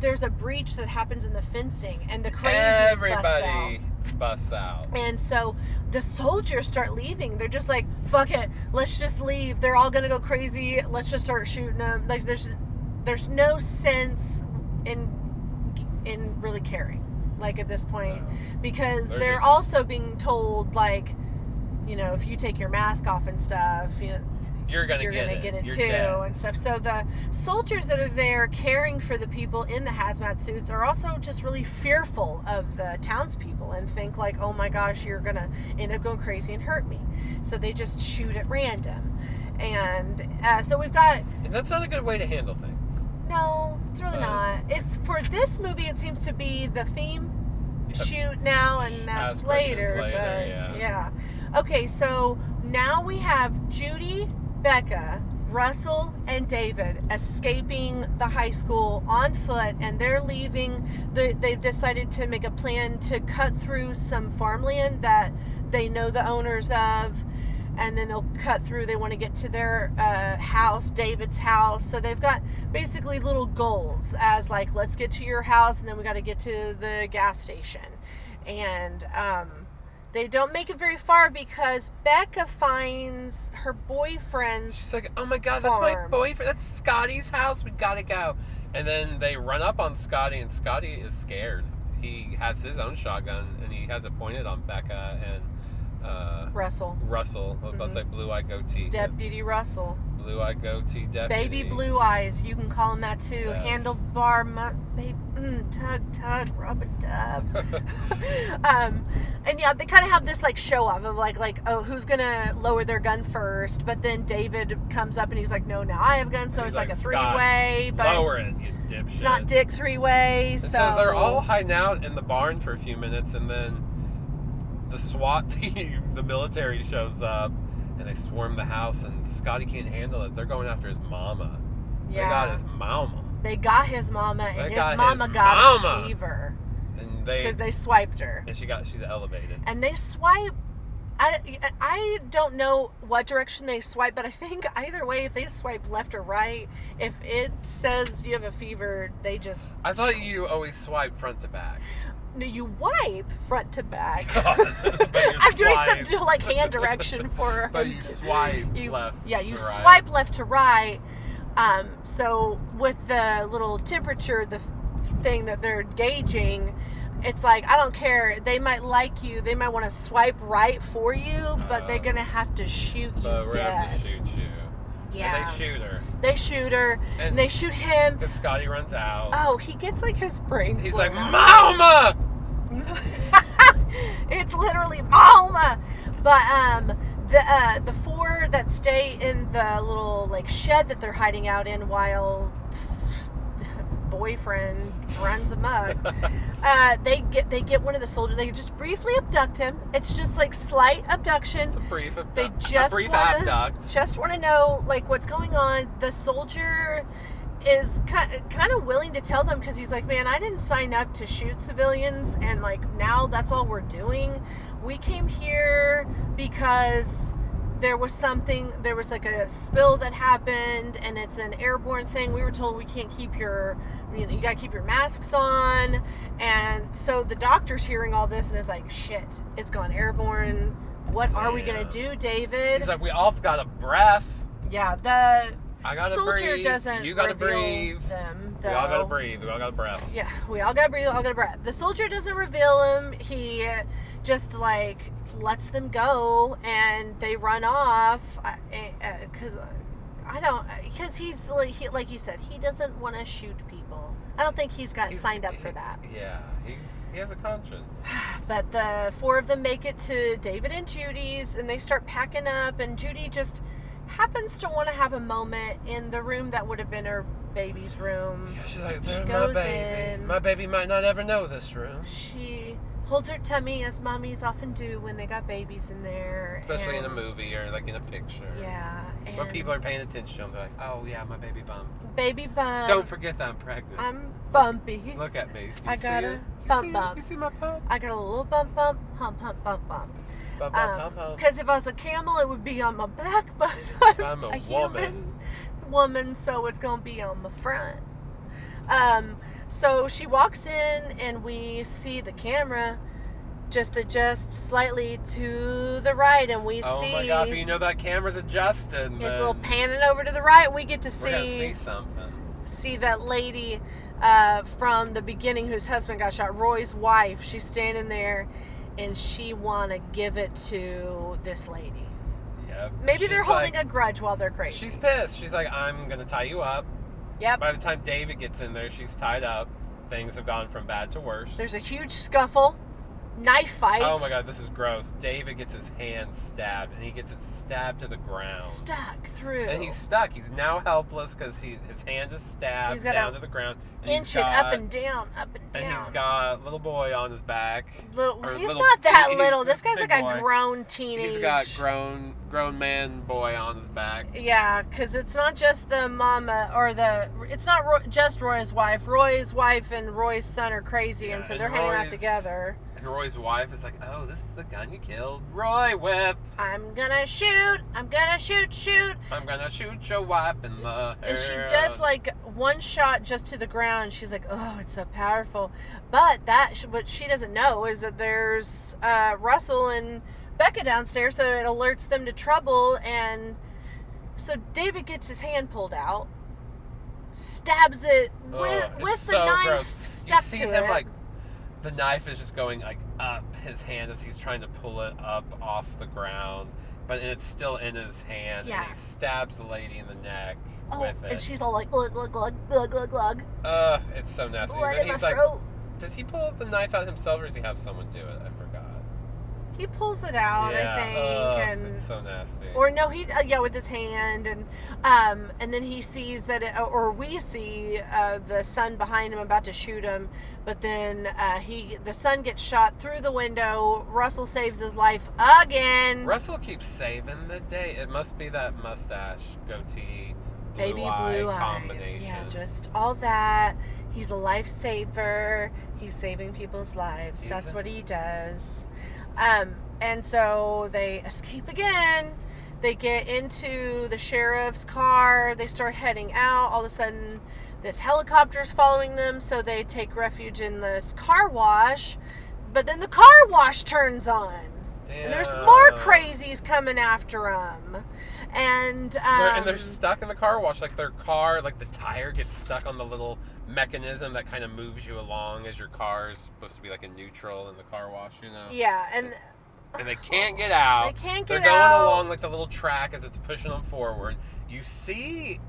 there's a breach that happens in the fencing, and the Crazies busts out. And so the soldiers start leaving. They're just like, fuck it, let's just leave. They're all gonna go crazy. Let's just start shooting them. Like there's no sense in really caring, like at this point, because they're also being told, like, you know, if you take your mask off and stuff, you're gonna get it too, and stuff. So the soldiers that are there caring for the people in the hazmat suits are also just really fearful of the townspeople and think like, oh my gosh, you're gonna end up going crazy and hurt me. So they just shoot at random. And so we've got... And that's not a good way to handle things. No, it's really not. It's for this movie, it seems to be the theme. Shoot now and ask later. But yeah. Okay, so now we have Judy, Becca, Russell, and David escaping the high school on foot, and they're leaving. They've decided to make a plan to cut through some farmland that they know the owners of, and then they'll cut through. They want to get to their house, David's house. So they've got basically little goals as like, let's get to your house, and then we got to get to the gas station. And they don't make it very far because Becca finds her boyfriend's She's like, oh my God, farm. That's my boyfriend. That's Scotty's house. We got to go. And then they run up on Scotty, and Scotty is scared. He has his own shotgun, and he has it pointed on Becca and... Russell. I was about to say blue-eyed goatee. Deputy Russell. blue-eyed goatee deputy. Baby Blue Eyes, you can call him that too. Yes. Handlebar, tug, rub and dub. And yeah, they kind of have this like show off of like, oh, who's gonna lower their gun first? But then David comes up and he's like, no, now I have a gun, so And it's he's like a Scott, three-way. But lower it, you dipshit. it's not dick three-way. And So they're all hiding out in the barn for a few minutes, and then the SWAT team, the military, shows up, and they swarm the house, and Scotty can't handle it. They're going after his mama. yeah, They got his mama. They got his mama, and They his got mama his got mama. a fever And because they swiped her. and she's elevated. And they swipe. I don't know what direction they swipe, but I think either way, if they swipe left or right, if it says you have a fever, they just. I thought you always swipe front to back. No, you wipe front to back. But you I'm doing swipe. some like hand direction for. But you swipe left. Yeah, you to right. swipe left to right. So with the little temperature, the thing that they're gauging, it's like, I don't care. They might like you. They might want to swipe right for you, but they're going to have to shoot you But we're dead. gonna have to shoot you. Yeah. And they shoot her. They shoot her, and they shoot him. Because Scotty runs out. Oh, he gets like his brain. He's blown like, out. Mama! It's literally Mama. But the four that stay in the little like shed that they're hiding out in while boyfriend runs amok. They get one of the soldiers. They just briefly abduct him. It's just like slight abduction. It's a brief abduct. They just abduct. want to know like what's going on. The soldier is kind of willing to tell them because he's like, man, I didn't sign up to shoot civilians, and like now that's all we're doing. We came here because there was like a spill that happened, and it's an airborne thing. We were told we can't keep you gotta keep your masks on. And so the doctor's hearing all this and is like, shit, it's gone airborne. What are we gonna do, David? He's like, we all got a breath. Yeah, the I gotta soldier breathe. doesn't You gotta reveal breathe. them, We all gotta though. breathe. We all got a breath. Yeah, we all gotta breathe, all gotta breath. The soldier doesn't reveal him. He just like lets them go, and they run off. Because he's like you said, he doesn't want to shoot people. I don't think he's signed up for that. Yeah, he has a conscience. But the four of them make it to David and Judy's, and they start packing up, and Judy just happens to want to have a moment in the room that would have been her baby's room. Yeah, she's like, She my goes baby. in. My baby might not ever know this room. She holds her tummy, as mommies often do when they got babies in there. Especially in a and- movie or like in a picture. Yeah. And When people are paying attention to them, they're like, oh yeah, my baby bumped. baby bump. Don't forget that I'm pregnant. I'm bumpy. Look at me. Do you I see got it? a bump. You see my bump? I got a little bump, hump, bump. Bump, bump, bump, bump. Because if I was a camel, it would be on my back, but I'm a human woman, so it's going to be on my front. So she walks in, and we see the camera just adjust slightly to the right, and we Oh see my god, if you know that camera's adjusting, it's a little panning over to the right, and we get to we're gonna see see something. that lady from the beginning whose husband got shot, Roy's wife. She's standing there, and she want to give it to this lady. Yep. Maybe they're She's holding like- a grudge while they're crazy. She's pissed. She's like, I'm gonna tie you up. Yep. By the time David gets in there, she's tied up. Things have gone from bad to worse. There's a huge scuffle, knife fight. Oh my god, this is gross. David gets his hand stabbed, and he gets it stabbed to the ground. Stuck through. And he's stuck. He's now helpless because his hand is stabbed He's got down to to the ground. And inch it up and down, And he's got a little boy on his back. He's little- not that he's little. a This guy's big like boy. a grown teenage. He's got grown man boy on his back. Yeah, because it's not just the mama it's not just Roy's wife. Roy's wife and Roy's son are crazy, Yeah, and so and they're hanging out Roy's- together. And Roy's wife is like, oh, this is the gun you killed Roy with. I'm gonna shoot. I'm gonna shoot. I'm gonna shoot your wife in the head. And she does like one shot just to the ground. She's like, oh, it's so powerful. But what she doesn't know is that there's Russell and Becca downstairs, so it alerts them to trouble. And so David gets his hand pulled out, stabs it with the so knife gross. stuck you see to him it. like the knife is just going like up his hand as he's trying to pull it up off the ground, but it's still in his hand, Yeah. and he stabs the lady in the neck with it. And she's all like, glug, glug, glug, glug, glug, glug. It's so nasty. Blood And then in my he's like, throat. does he pull the knife out himself, or does he have someone do it? I forgot. He pulls it out, Yeah, I think, and it's so nasty. or no, he with his hand, and then he sees that, or we see the son behind him about to shoot him, but then the son gets shot through the window. Russell saves his life again. Russell keeps saving the day. It must be that mustache, goatee, Baby blue eyes. combination. Yeah, just all that. He's a lifesaver. He's saving people's lives. That's what he does. And so they escape again. They get into the sheriff's car. They start heading out. All of a sudden, this helicopter's following them, so they take refuge in this car wash. But then the car wash turns on. Damn. And there's more crazies coming after them. And they're stuck in the car wash. Like their car, like the tire gets stuck on the little mechanism that kind of moves you along as your car is supposed to be like in neutral in the car wash, you know? Yeah, and they can't get out. They can't get They're going out. along like the little track as it's pushing them forward. You see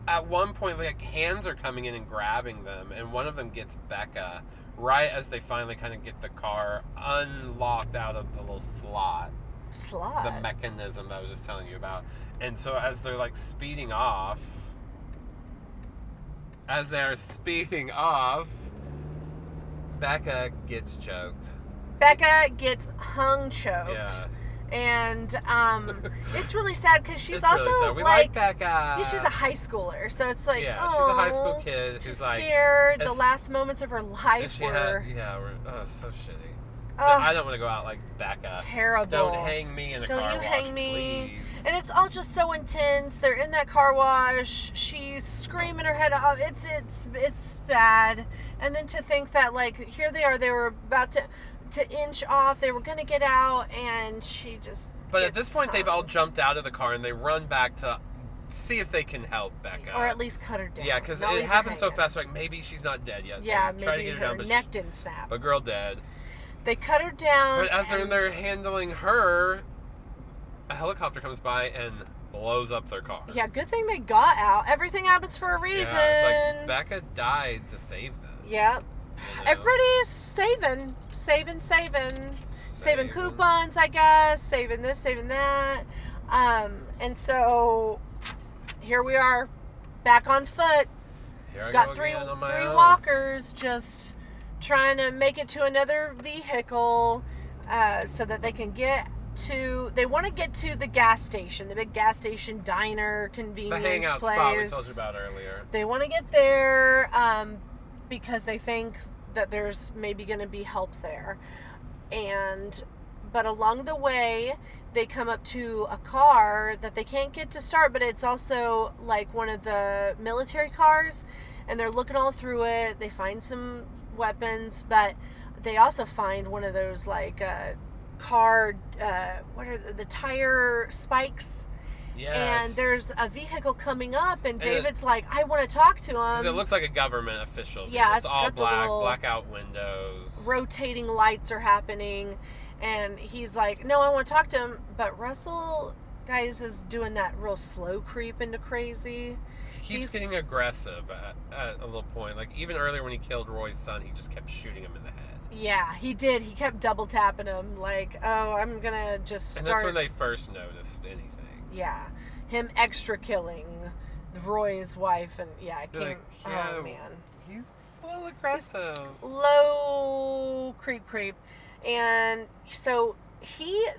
at one point like hands are coming in and grabbing them, and one of them gets Becca right as they finally kind of get the car unlocked out of the little slot. The mechanism that I was just telling you about. And so as they're like speeding off, Becca gets choked. Becca gets hung choked. Yeah. And it's really sad because she's It's also really sad. We like Becca. Yeah, she's a high schooler, so it's like, yeah, she's a high school kid who's she's like scared. The last moments of her life were so shitty. Oh, I don't want to go out like Becca. Terrible. Don't hang me in a car wash, Don't you hang me. please. And it's all just so intense. They're in that car wash. She's screaming her head off. It's bad. And then to think that like here they are. They were about to inch off. They were gonna get out, and she just. But at this point, they've all jumped out of the car and they run back to see if they can help Becca, or at least cut her down. Yeah, because it happened so fast. Like maybe she's not dead yet. Yeah, they try to maybe get her her down, neck didn't snap. But girl dead. They cut her down. But as they're in there handling her, a helicopter comes by and blows up their car. Yeah, good thing they got out. Everything happens for a reason. Yeah, it's like Becca died to save them. Yeah. You know? Everybody's saving coupons, I guess, saving this, saving that. And so here we are, back on foot. Here I Got go three again on my own. walkers just trying to make it to another vehicle so that they can they want to get to the gas station, the big gas station diner convenience the hangout place. spot we told you about earlier. They want to get there because they think that there's maybe going to be help there. But along the way, they come up to a car that they can't get to start, but it's also like one of the military cars, and they're looking all through it. They find some weapons, but they also find one of those like car, what are the tire spikes? Yes. And there's a vehicle coming up, and David's like, I want to talk to him. Because it looks like a government official. Yeah, it's all got black, the little blackout windows. rotating lights are happening, and he's like, no, I want to talk to him. But Russell, guys, is doing that real slow creep into crazy. He's getting aggressive at a little point. Like, even earlier when he killed Roy's son, he just kept shooting him in the head. Yeah, he did. He kept double tapping him, like, oh, I'm gonna just start. And that's when they first noticed anything. Yeah, him extra killing Roy's wife, and yeah, I can't. Like, yeah, oh man, he's a little aggressive. Low creep, and so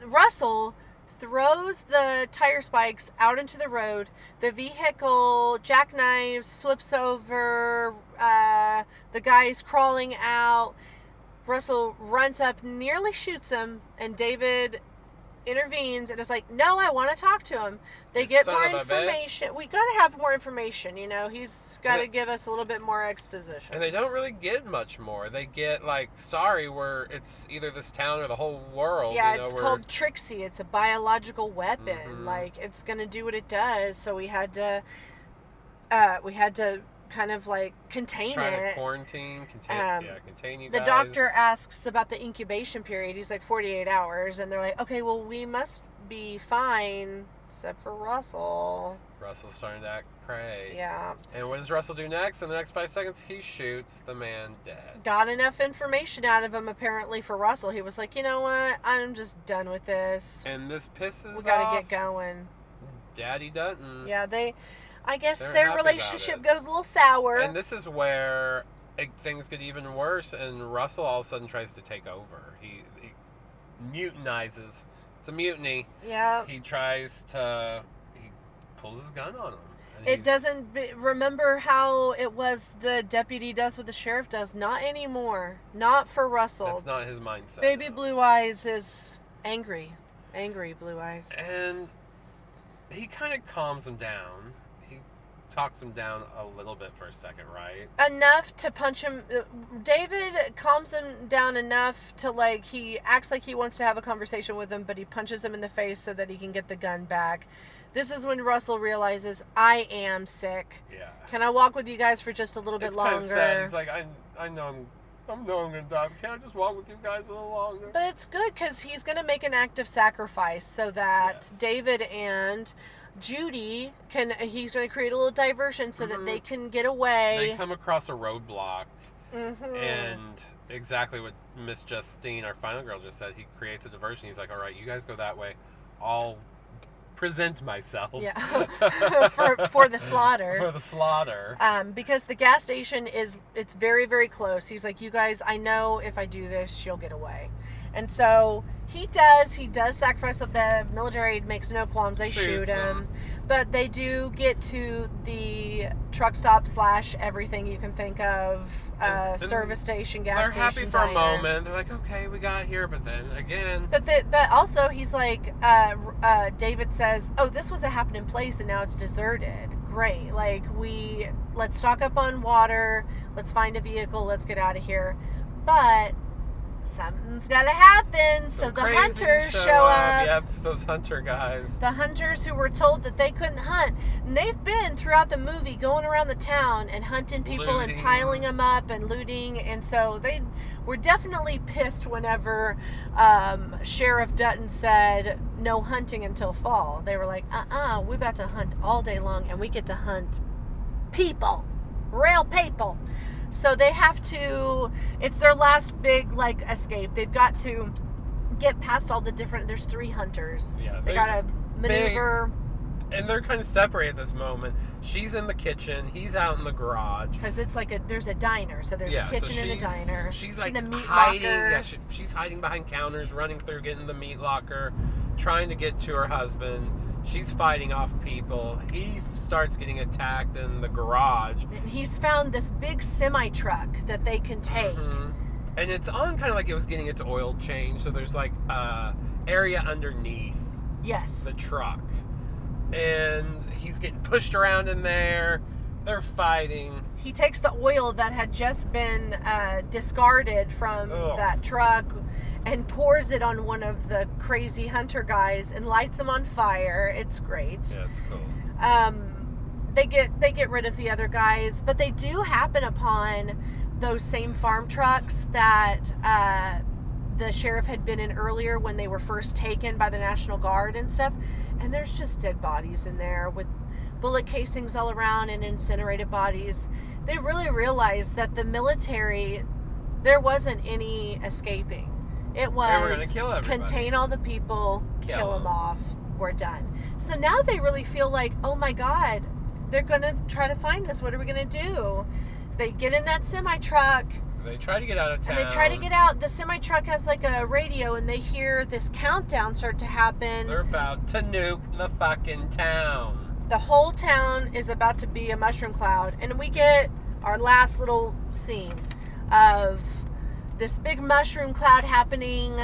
Russell throws the tire spikes out into the road. The vehicle jackknives, flips over. The guy's crawling out. Russell runs up, nearly shoots him, and David intervenes and is like, no, I want to talk to him. They get more information. We got to have more information, you know. He's got to give us a little bit more exposition. And they don't really get much more. They get like, sorry, it's either this town or the whole world. Yeah, you know, it's called Trixie. It's a biological weapon. Mm-hmm. Like, it's going to do what it does. So we had to kind of like contain Trying it. to quarantine, contain you The guys. doctor asks about the incubation period. He's like 48 hours, and they're like, okay, well, we must be fine, except for Russell. Russell's starting to act cray. Yeah. And what does Russell do next? In the next 5 seconds, he shoots the man dead. Got enough information out of him, apparently, for Russell. He was like, you know what? I'm just done with this. And this pisses We gotta off get going. Daddy Dunton. Yeah, I guess They're their happy relationship about it. goes a little sour. And this is where things get even worse, and Russell all of a sudden tries to take over. He mutinizes. It's a mutiny. Yeah. He pulls his gun on him. It doesn't remember how it was the deputy does what the sheriff does. Not anymore. Not for Russell. That's not his mindset. Baby Blue Eyes is angry. Angry Blue Eyes. And he kind of calms him down. He talks him down a little bit for a second, right? Enough to punch him. David calms him down enough to, like, he acts like he wants to have a conversation with him, but he punches him in the face so that he can get the gun back. This is when Russell realizes, I am sick. Yeah. Can I walk with you guys for just a little bit longer? Kind of sad. He's like, I know I'm gonna die. But can I just walk with you guys a little longer? But it's good because he's gonna make an act of sacrifice so that David and Judy he's gonna create a little diversion so that they can get away. They come across a roadblock, Mm-hmm. and exactly what Miss Justine, our final girl, just said. He creates a diversion. He's like, all right, you guys go that way. I'll present myself. Yeah. for the slaughter. For the slaughter. Because the gas station it's very, very close. He's like, you guys, I know if I do this, you'll get away. And so he does sacrifice of the military, makes no qualms. They shoot him. But they do get to the truck stop / everything you can think of, service station, gas station. They're happy for diner. a moment. They're like, okay, we got here. But then again. But also he's like, David says, oh, this was a happening place and now it's deserted. Great. Like, let's stock up on water. Let's find a vehicle. Let's get out of here. But something's got to happen. So the hunters show up. Yep, those hunter guys. The hunters who were told that they couldn't hunt. And they've been throughout the movie going around the town and hunting people and piling them up and looting. And so they were definitely pissed whenever Sheriff Dunton said no hunting until fall. They were like, we're about to hunt all day long and we get to hunt people. Real people. So they have to, it's their last big, like, escape. They've got to get past all the different, there's 3 hunters. Yeah, they got to maneuver. And they're kind of separated at this moment. She's in the kitchen. He's out in the garage. Because it's like there's a diner. So there's a kitchen and a diner. She's like in the meat hiding. locker. Yeah, she's hiding behind counters, running through, getting the meat locker, trying to get to her husband. She's fighting off people. He starts getting attacked in the garage. And he's found this big semi-truck that they can take. Mm-hmm. And it's on kind of like it was getting its oil changed. So there's like area underneath the truck. And he's getting pushed around in there. They're fighting. He takes the oil that had just been discarded from that truck and pours it on one of the crazy hunter guys and lights him on fire. It's great. Yeah, it's cool. They get rid of the other guys, but they do happen upon those same farm trucks that the sheriff had been in earlier when they were first taken by the National Guard and stuff. And there's just dead bodies in there with bullet casings all around and incinerated bodies. They really realized that the military, there wasn't any escaping. It was contain all the people, kill them off, we're done. So now they really feel like, oh my God, they're going to try to find us. What are we going to do? They get in that semi-truck. They try to get out of town. And they try to get out. The semi-truck has like a radio and they hear this countdown start to happen. They're about to nuke the fucking town. The whole town is about to be a mushroom cloud. And we get our last little scene of this big mushroom cloud happening.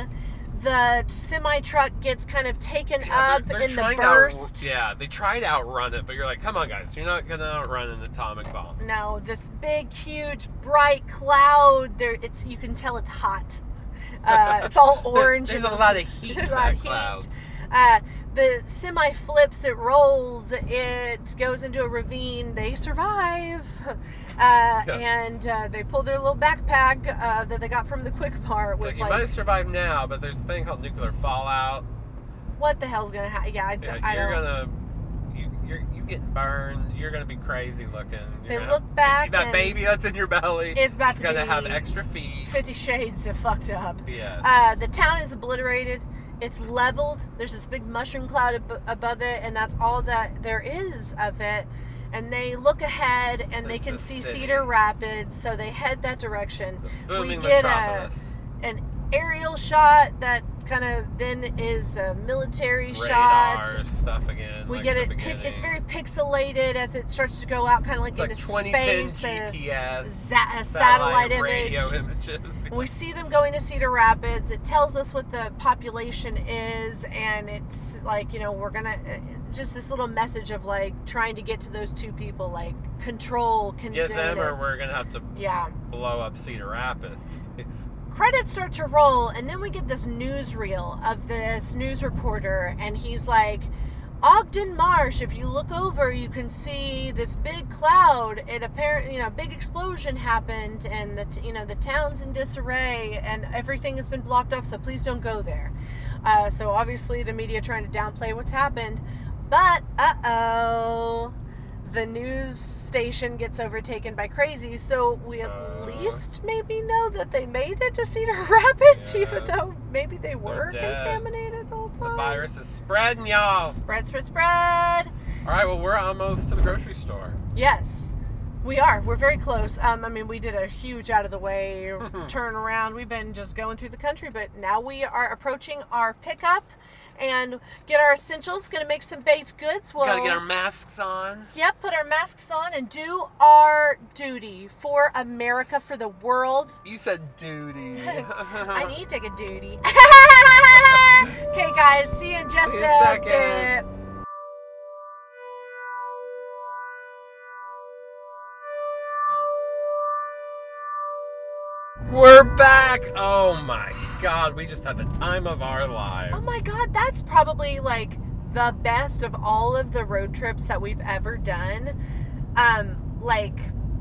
The semi-truck gets kind of taken up in the burst. They try to outrun it, but you're like, come on, guys. You're not going to outrun an atomic bomb. No, this big, huge, bright cloud. You can tell it's hot. It's all orange. There's a lot of heat in that cloud. The semi flips, it rolls, it goes into a ravine. They survive. And they pull their little backpack that they got from the Quick Mart. It's like, you might survive now, but there's a thing called nuclear fallout. What the hell's going to happen? Yeah, you're getting burned. You're gonna be crazy looking. They look back. That baby that's in your belly. It's gonna have extra feet. 50 Shades of fucked up. Yes. The town is obliterated. It's leveled. There's this big mushroom cloud above it, and that's all that there is of it. And they look ahead, and they can see city. Cedar Rapids, so they head that direction. The booming we get metropolis. an aerial shot that kind of then is a military Radar shot. stuff again. We like get it. beginning. It's very pixelated as it starts to go out, kind of like into 2010 space. GPS, Satellite radio images. We see them going to Cedar Rapids. It tells us what the population is, and it's like, we're gonna just this little message of like trying to get to those two people, like control, get them, or we're gonna have to blow up Cedar Rapids. Credits start to roll, and then we get this newsreel of this news reporter, and he's like, Ogden Marsh, if you look over, you can see this big cloud. It apparently, big explosion happened, and the town's in disarray, and everything has been blocked off, so please don't go there. So obviously the media trying to downplay what's happened, but the news station gets overtaken by Crazies, so we at least maybe know that they made it to Cedar Rapids, even though maybe they were contaminated the whole time. The virus is spreading, y'all. Spread. All right, well, we're almost to the grocery store. Yes, we are. We're very close. We did a huge out of the way turn around. We've been just going through the country, but now we are approaching our pickup and get our essentials. Gonna make some baked goods. Gotta get our masks on. Yep, put our masks on and do our duty for America, for the world. You said duty. I need to take a duty. Okay, guys, see you in just a bit. We're back! Oh my god, we just had the time of our lives. Oh my god, that's probably like the best of all of the road trips that we've ever done.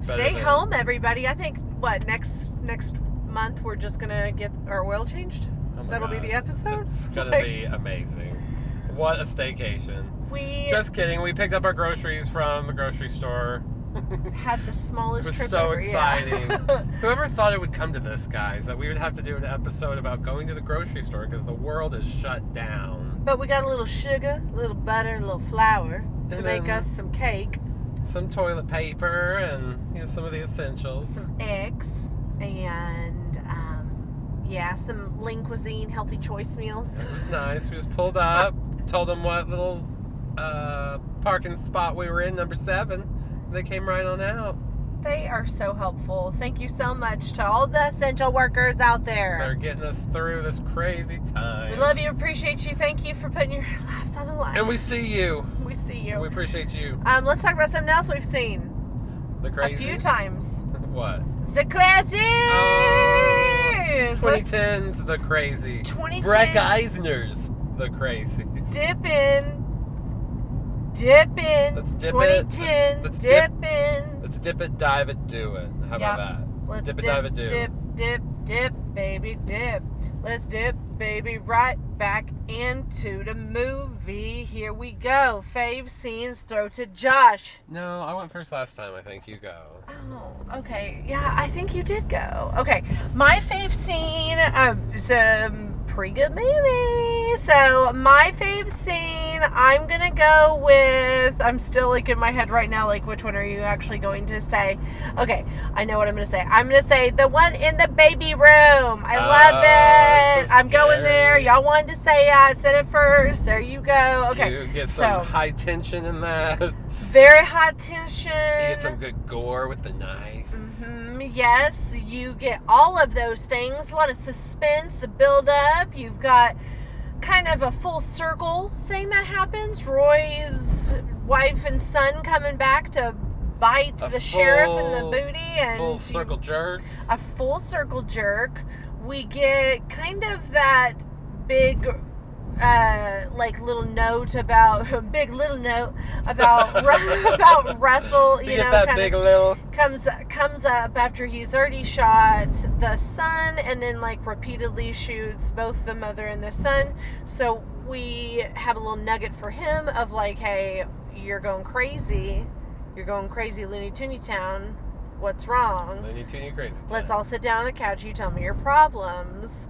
Stay home, everybody. I think, next month we're just gonna get our oil changed? That'll be the episode? It's gonna be amazing. What a staycation. Just kidding, we picked up our groceries from the grocery store. Had the smallest trip ever. It was so exciting. Whoever thought it would come to this, guys, that we would have to do an episode about going to the grocery store because the world is shut down. But we got a little sugar, a little butter, a little flour to make us some cake. Some toilet paper and some of the essentials. Some eggs and some lean cuisine, healthy choice meals. It was nice. We just pulled up, told them what little parking spot we were in, number 7. They came right on out. They are so helpful. Thank you so much to all the essential workers out there. They're getting us through this crazy time. We love you, appreciate you. Thank you for putting your lives on the line. And we see you. We see you. We appreciate you. Let's talk about something else we've seen. The Crazies? A few times. What? The Crazies! 2010's The Crazy. 2010. Breck Eisner's The Crazies. Dip in. Let's dip 2010. Let's dip in. Let's dip it, dive it, do it. How about that? Let's dip it, dive it, do. Dip, baby, dip. Let's dip, baby, right back into the movie. Here we go. Fave scenes, throw to Josh. No, I went first last time. I think you go. Oh, okay. Yeah, I think you did go. Okay, my fave scene is a pretty good movie. So my fave scene, I'm gonna go with. I'm still like in my head right now. Like, which one are you actually going to say? Okay, I know what I'm gonna say. I'm gonna say the one in the baby room. I love it. So I'm going there. Y'all wanted to say it. I said it first. There you go. Okay. You get some high tension in that. Very high tension. You get some good gore with the knife. Yes, you get all of those things. A lot of suspense, the build-up. You've got kind of a full circle thing that happens. Roy's wife and son coming back to bite the sheriff in the booty. And full circle jerk. A full circle jerk. We get kind of that big like little note about big little note about about Russell. You know, that big little comes up after he's already shot the son, and then like repeatedly shoots both the mother and the son. So we have a little nugget for him of like, hey, you're going crazy, Looney Toony Town. What's wrong? Looney Toony crazy town. Let's all sit down on the couch. You tell me your problems.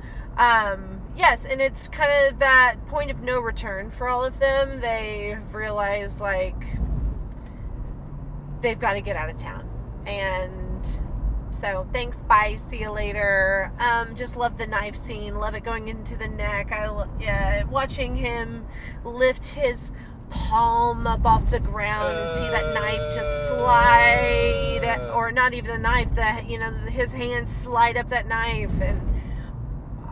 Yes, and it's kind of that point of no return for all of them. They realize, like, they've got to get out of town. And so, thanks, bye, see you later. Just love the knife scene. Love it going into the neck. Watching him lift his palm up off the ground and see that knife just slide, or not even the knife, his hands slide up that knife. And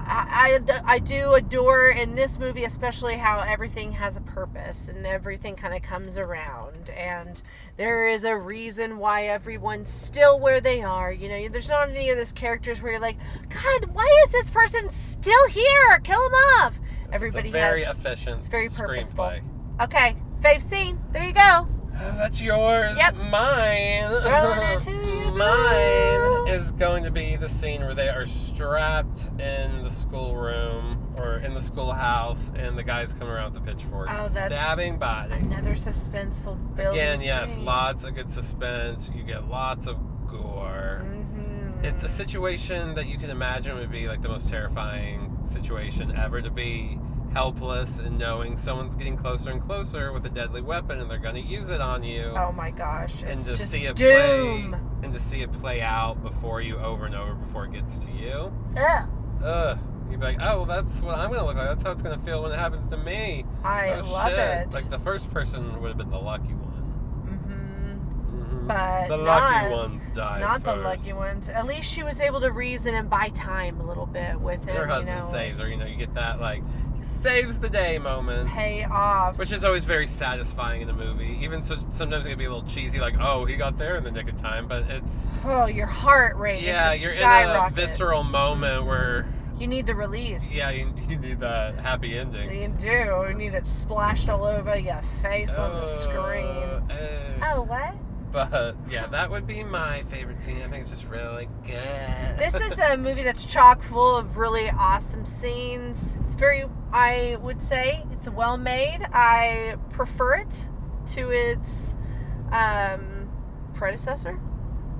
I do adore in this movie especially how everything has a purpose and everything kind of comes around, and there is a reason why everyone's still where they are. You know, there's not any of those characters where you're like, God, why is this person still here? Kill him off. Everybody it's a very has, efficient it's very purposeful. Screenplay. Okay, fave scene. There you go. That's yours. Yep. Mine. Throwing it to you. Mine is going to be the scene where they are strapped in the schoolroom or in the schoolhouse, and the guys come around with the pitchforks, stabbing body. Another suspenseful building. Again, yes, scene. lots of good suspense. You get lots of gore. Mm-hmm. It's a situation that you can imagine would be like the most terrifying situation ever, to be helpless and knowing someone's getting closer and closer with a deadly weapon and they're going to use it on you. Oh my gosh, and it's to just see it doom. play out before you over and over before it gets to you. Ugh. You'd be like, oh, well, that's what I'm going to look like. That's how it's going to feel when it happens to me. I love it. Like, the first person would have been the lucky one. But the lucky ones die Not first. the lucky ones. At least she was able to reason and buy time a little bit with him. Her husband saves her. You know, you get that, like, he saves the day moment. Pay off. Which is always very satisfying in a movie. Even so, sometimes it can be a little cheesy, like, oh, he got there in the nick of time. But it's... Oh, your heart rate is just you're skyrocket. in a visceral moment where... You need the release. Yeah, you need that happy ending. You do. You need it splashed all over your face on the screen. Oh, what? But, yeah, that would be my favorite scene. I think it's just really good. This is a movie that's chock full of really awesome scenes. It's very, I would say, it's well made. I prefer it to its predecessor.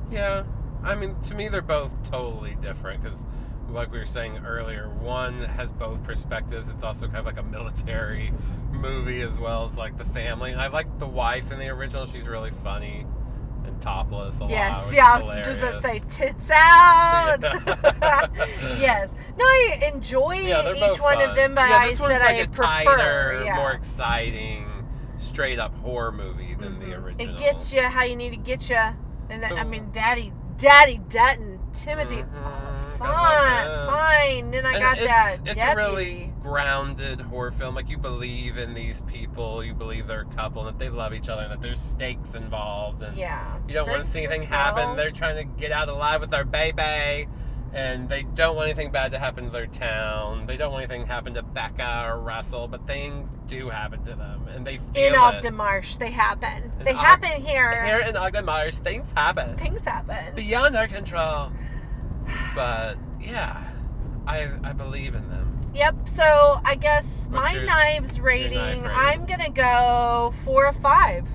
Yeah. I mean, to me, they're both totally different because, like we were saying earlier, one has both perspectives. It's also kind of like a military movie as well as like the family. And I like the wife in the original. She's really funny and topless a lot. Yes, yeah, I was just about to say tits out. Yes. No, I enjoy each one of them, but I said I prefer. Tighter, more exciting, straight up horror movie than the original. It gets you how you need to get you. And I mean, Daddy Dutton, Timothy. Fine. Then I got that. It's Deputy. a really grounded horror film. Like, you believe in these people, you believe they're a couple, and that they love each other, and that there's stakes involved, and you don't want to see anything happen. They're trying to get out alive with their baby, and they don't want anything bad to happen to their town. They don't want anything to happen to Becca or Russell, but things do happen to them, and they feel in Ogden Marsh, they happen. They happen here. Here in Ogden Marsh, things happen. Things happen. Beyond our control. But, yeah, I believe in them. Yep, so I guess my knives rating, I'm going to go 4 or 5.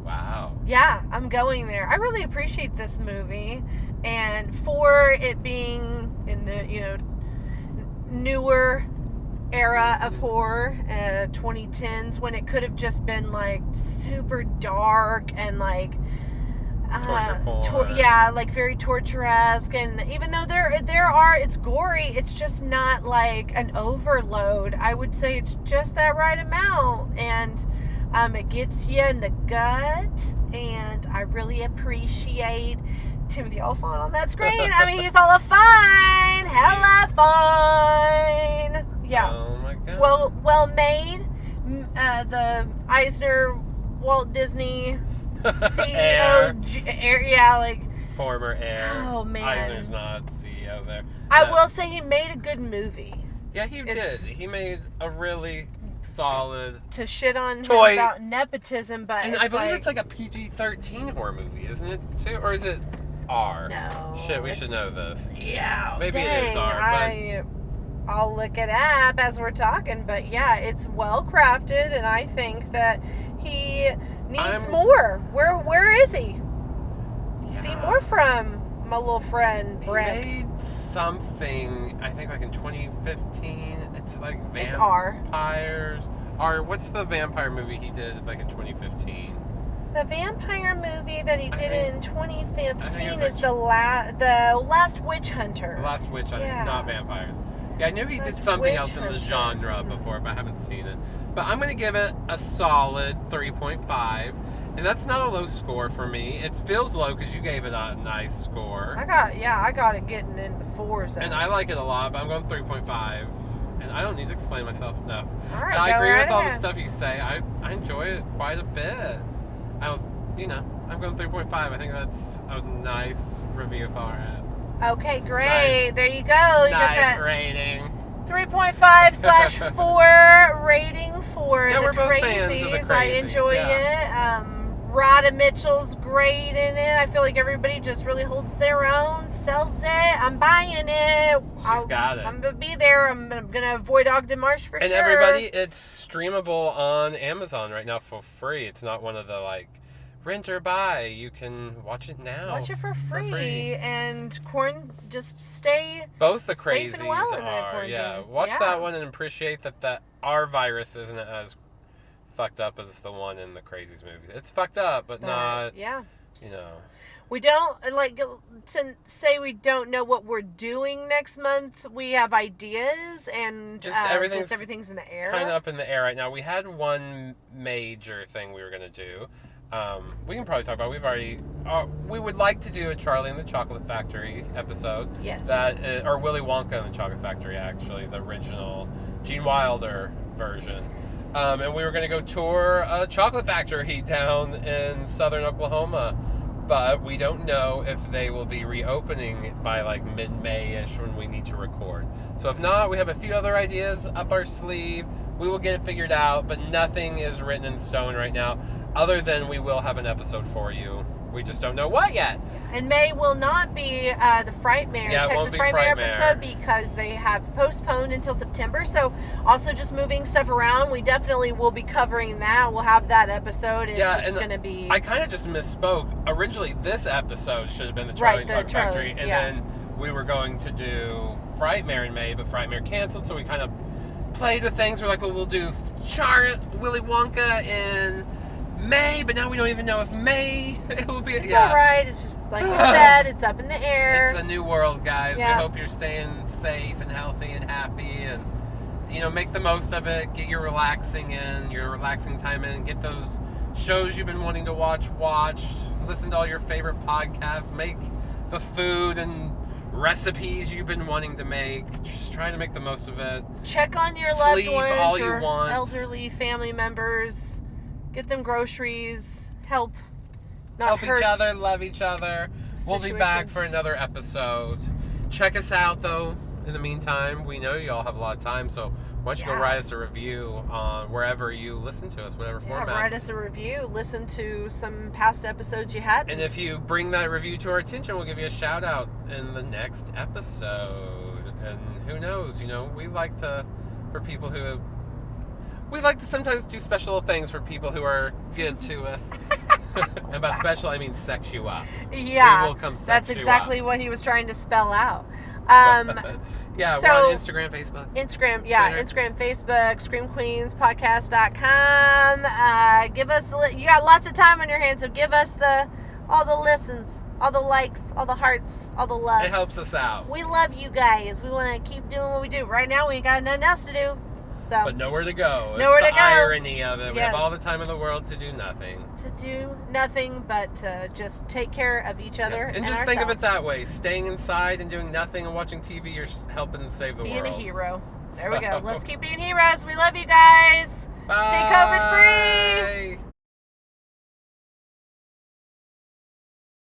Wow. Yeah, I'm going there. I really appreciate this movie. And for it being in the, newer era of horror, 2010s, when it could have just been, like, super dark and, like, like very torture-esque, and even though it's gory, it's just not like an overload. I would say it's just that right amount, and it gets you in the gut, and I really appreciate Timothy Olyphant on that screen. I mean, he's hella fine. Yeah. Oh my God. It's well made. The Eisner, Walt Disney CEO, former heir. Oh man, Eisner's not CEO there. I will say he made a good movie. Yeah, he did. He made a really solid to shit on toy him about nepotism, but and it's I believe it's like a PG-13 horror movie, isn't it? Too, or is it R? No. Shit, we should know this. Yeah. Maybe it is R. But I'll look it up as we're talking, but yeah, it's well crafted, and I think that he needs more. Where is he? Yeah. See more from my little friend Brett. He made something, I think, like in 2015. It's like vampires. R. What's the vampire movie he did like in 2015? The vampire movie that he did in 2015 is like the Last Witch Hunter. The Last Witch Hunter, Yeah. not vampires. Yeah, I knew he did Last something Witch else in the Hunter. genre before, but I haven't seen it. But I'm going to give it a solid 3.5. And that's not a low score for me. It feels low because you gave it a nice score. I got it getting into fours. And I like it a lot, but I'm going 3.5. And I don't need to explain myself, no. All right, and I agree right with all the ahead. stuff you say. I enjoy it quite a bit. I'm going 3.5. I think that's a nice review for it. Okay, great. Nice. There you go. You got Nice that rating. 3.5/4 rating for Yeah, the we're both Crazies. fans of the I Crazies, enjoy it. Rhoda Mitchell's great in it. I feel like everybody just really holds their own, sells it. I'm buying it. She's got it. I'm gonna be there. I'm gonna avoid Ogden Marsh for And sure. everybody, it's streamable on Amazon right now for free. It's not one of the rent or buy. You can watch it now. Watch it for free. And just stay. Both the safe Crazies and well in that are. quarantine. Yeah, watch Yeah. that one and appreciate that our virus isn't as fucked up as the one in the Crazies movie. It's fucked up, but not. Yeah. We don't to say we don't know what we're doing next month. We have ideas and Just everything's in the air. Kind of up in the air right now. We had one major thing we were gonna do. We can probably talk about. We would like to do a Charlie and the Chocolate Factory episode. Yes. Or Willy Wonka and the Chocolate Factory, actually, the original Gene Wilder version. And we were going to go tour a chocolate factory down in southern Oklahoma, but we don't know if they will be reopening by mid-May-ish when we need to record. So if not, we have a few other ideas up our sleeve. We will get it figured out, but nothing is written in stone right now, other than we will have an episode for you. We just don't know what yet. And May will not be the Frightmare, Texas Frightmare episode because they have postponed until September. So also just moving stuff around. We definitely will be covering that. We'll have that episode. It's just going to be... I kind of just misspoke. Originally, this episode should have been the Charlie and Chocolate Factory. And then we were going to do Frightmare in May, but Frightmare canceled. So we kind of played with things. We're like, well, we'll do Willy Wonka in May, but now we don't even know if May it will be. It's all right. It's just like we said, it's up in the air. It's a new world, guys. Yeah. We hope you're staying safe and healthy and happy, and make the most of it. Get your relaxing time in. Get those shows you've been wanting to watch watched. Listen to all your favorite podcasts. Make the food and recipes you've been wanting to make. Just try to make the most of it. Check on your loved ones, all your you want. elderly family members. Get them groceries. Help each other, love each other. We'll be back for another episode. Check us out, though. In the meantime, we know you all have a lot of time, so why don't you go write us a review on wherever you listen to us, whatever format. Write us a review. Listen to some past episodes you had. And if you bring that review to our attention, we'll give you a shout out in the next episode. And who knows, we like to sometimes do special things for people who are good to us. And by special, I mean sex you up. Yeah, we will come sex that's you exactly up. what he was trying to spell out. Yeah, we're on Instagram, Facebook. Twitter. Instagram, Facebook, screamqueenspodcast.com. You got lots of time on your hands, so give us all the listens, all the likes, all the hearts, all the loves. It helps us out. We love you guys. We want to keep doing what we do. Right now, we ain't got nothing else to do. So. But nowhere to go. Nowhere it's to go. Irony of it. We have all the time in the world to do nothing. But to just take care of each other and just think of it that way. Staying inside and doing nothing and watching TV, you're helping save the world. Being a hero. There we go. Let's keep being heroes. We love you guys. Bye. Stay COVID free.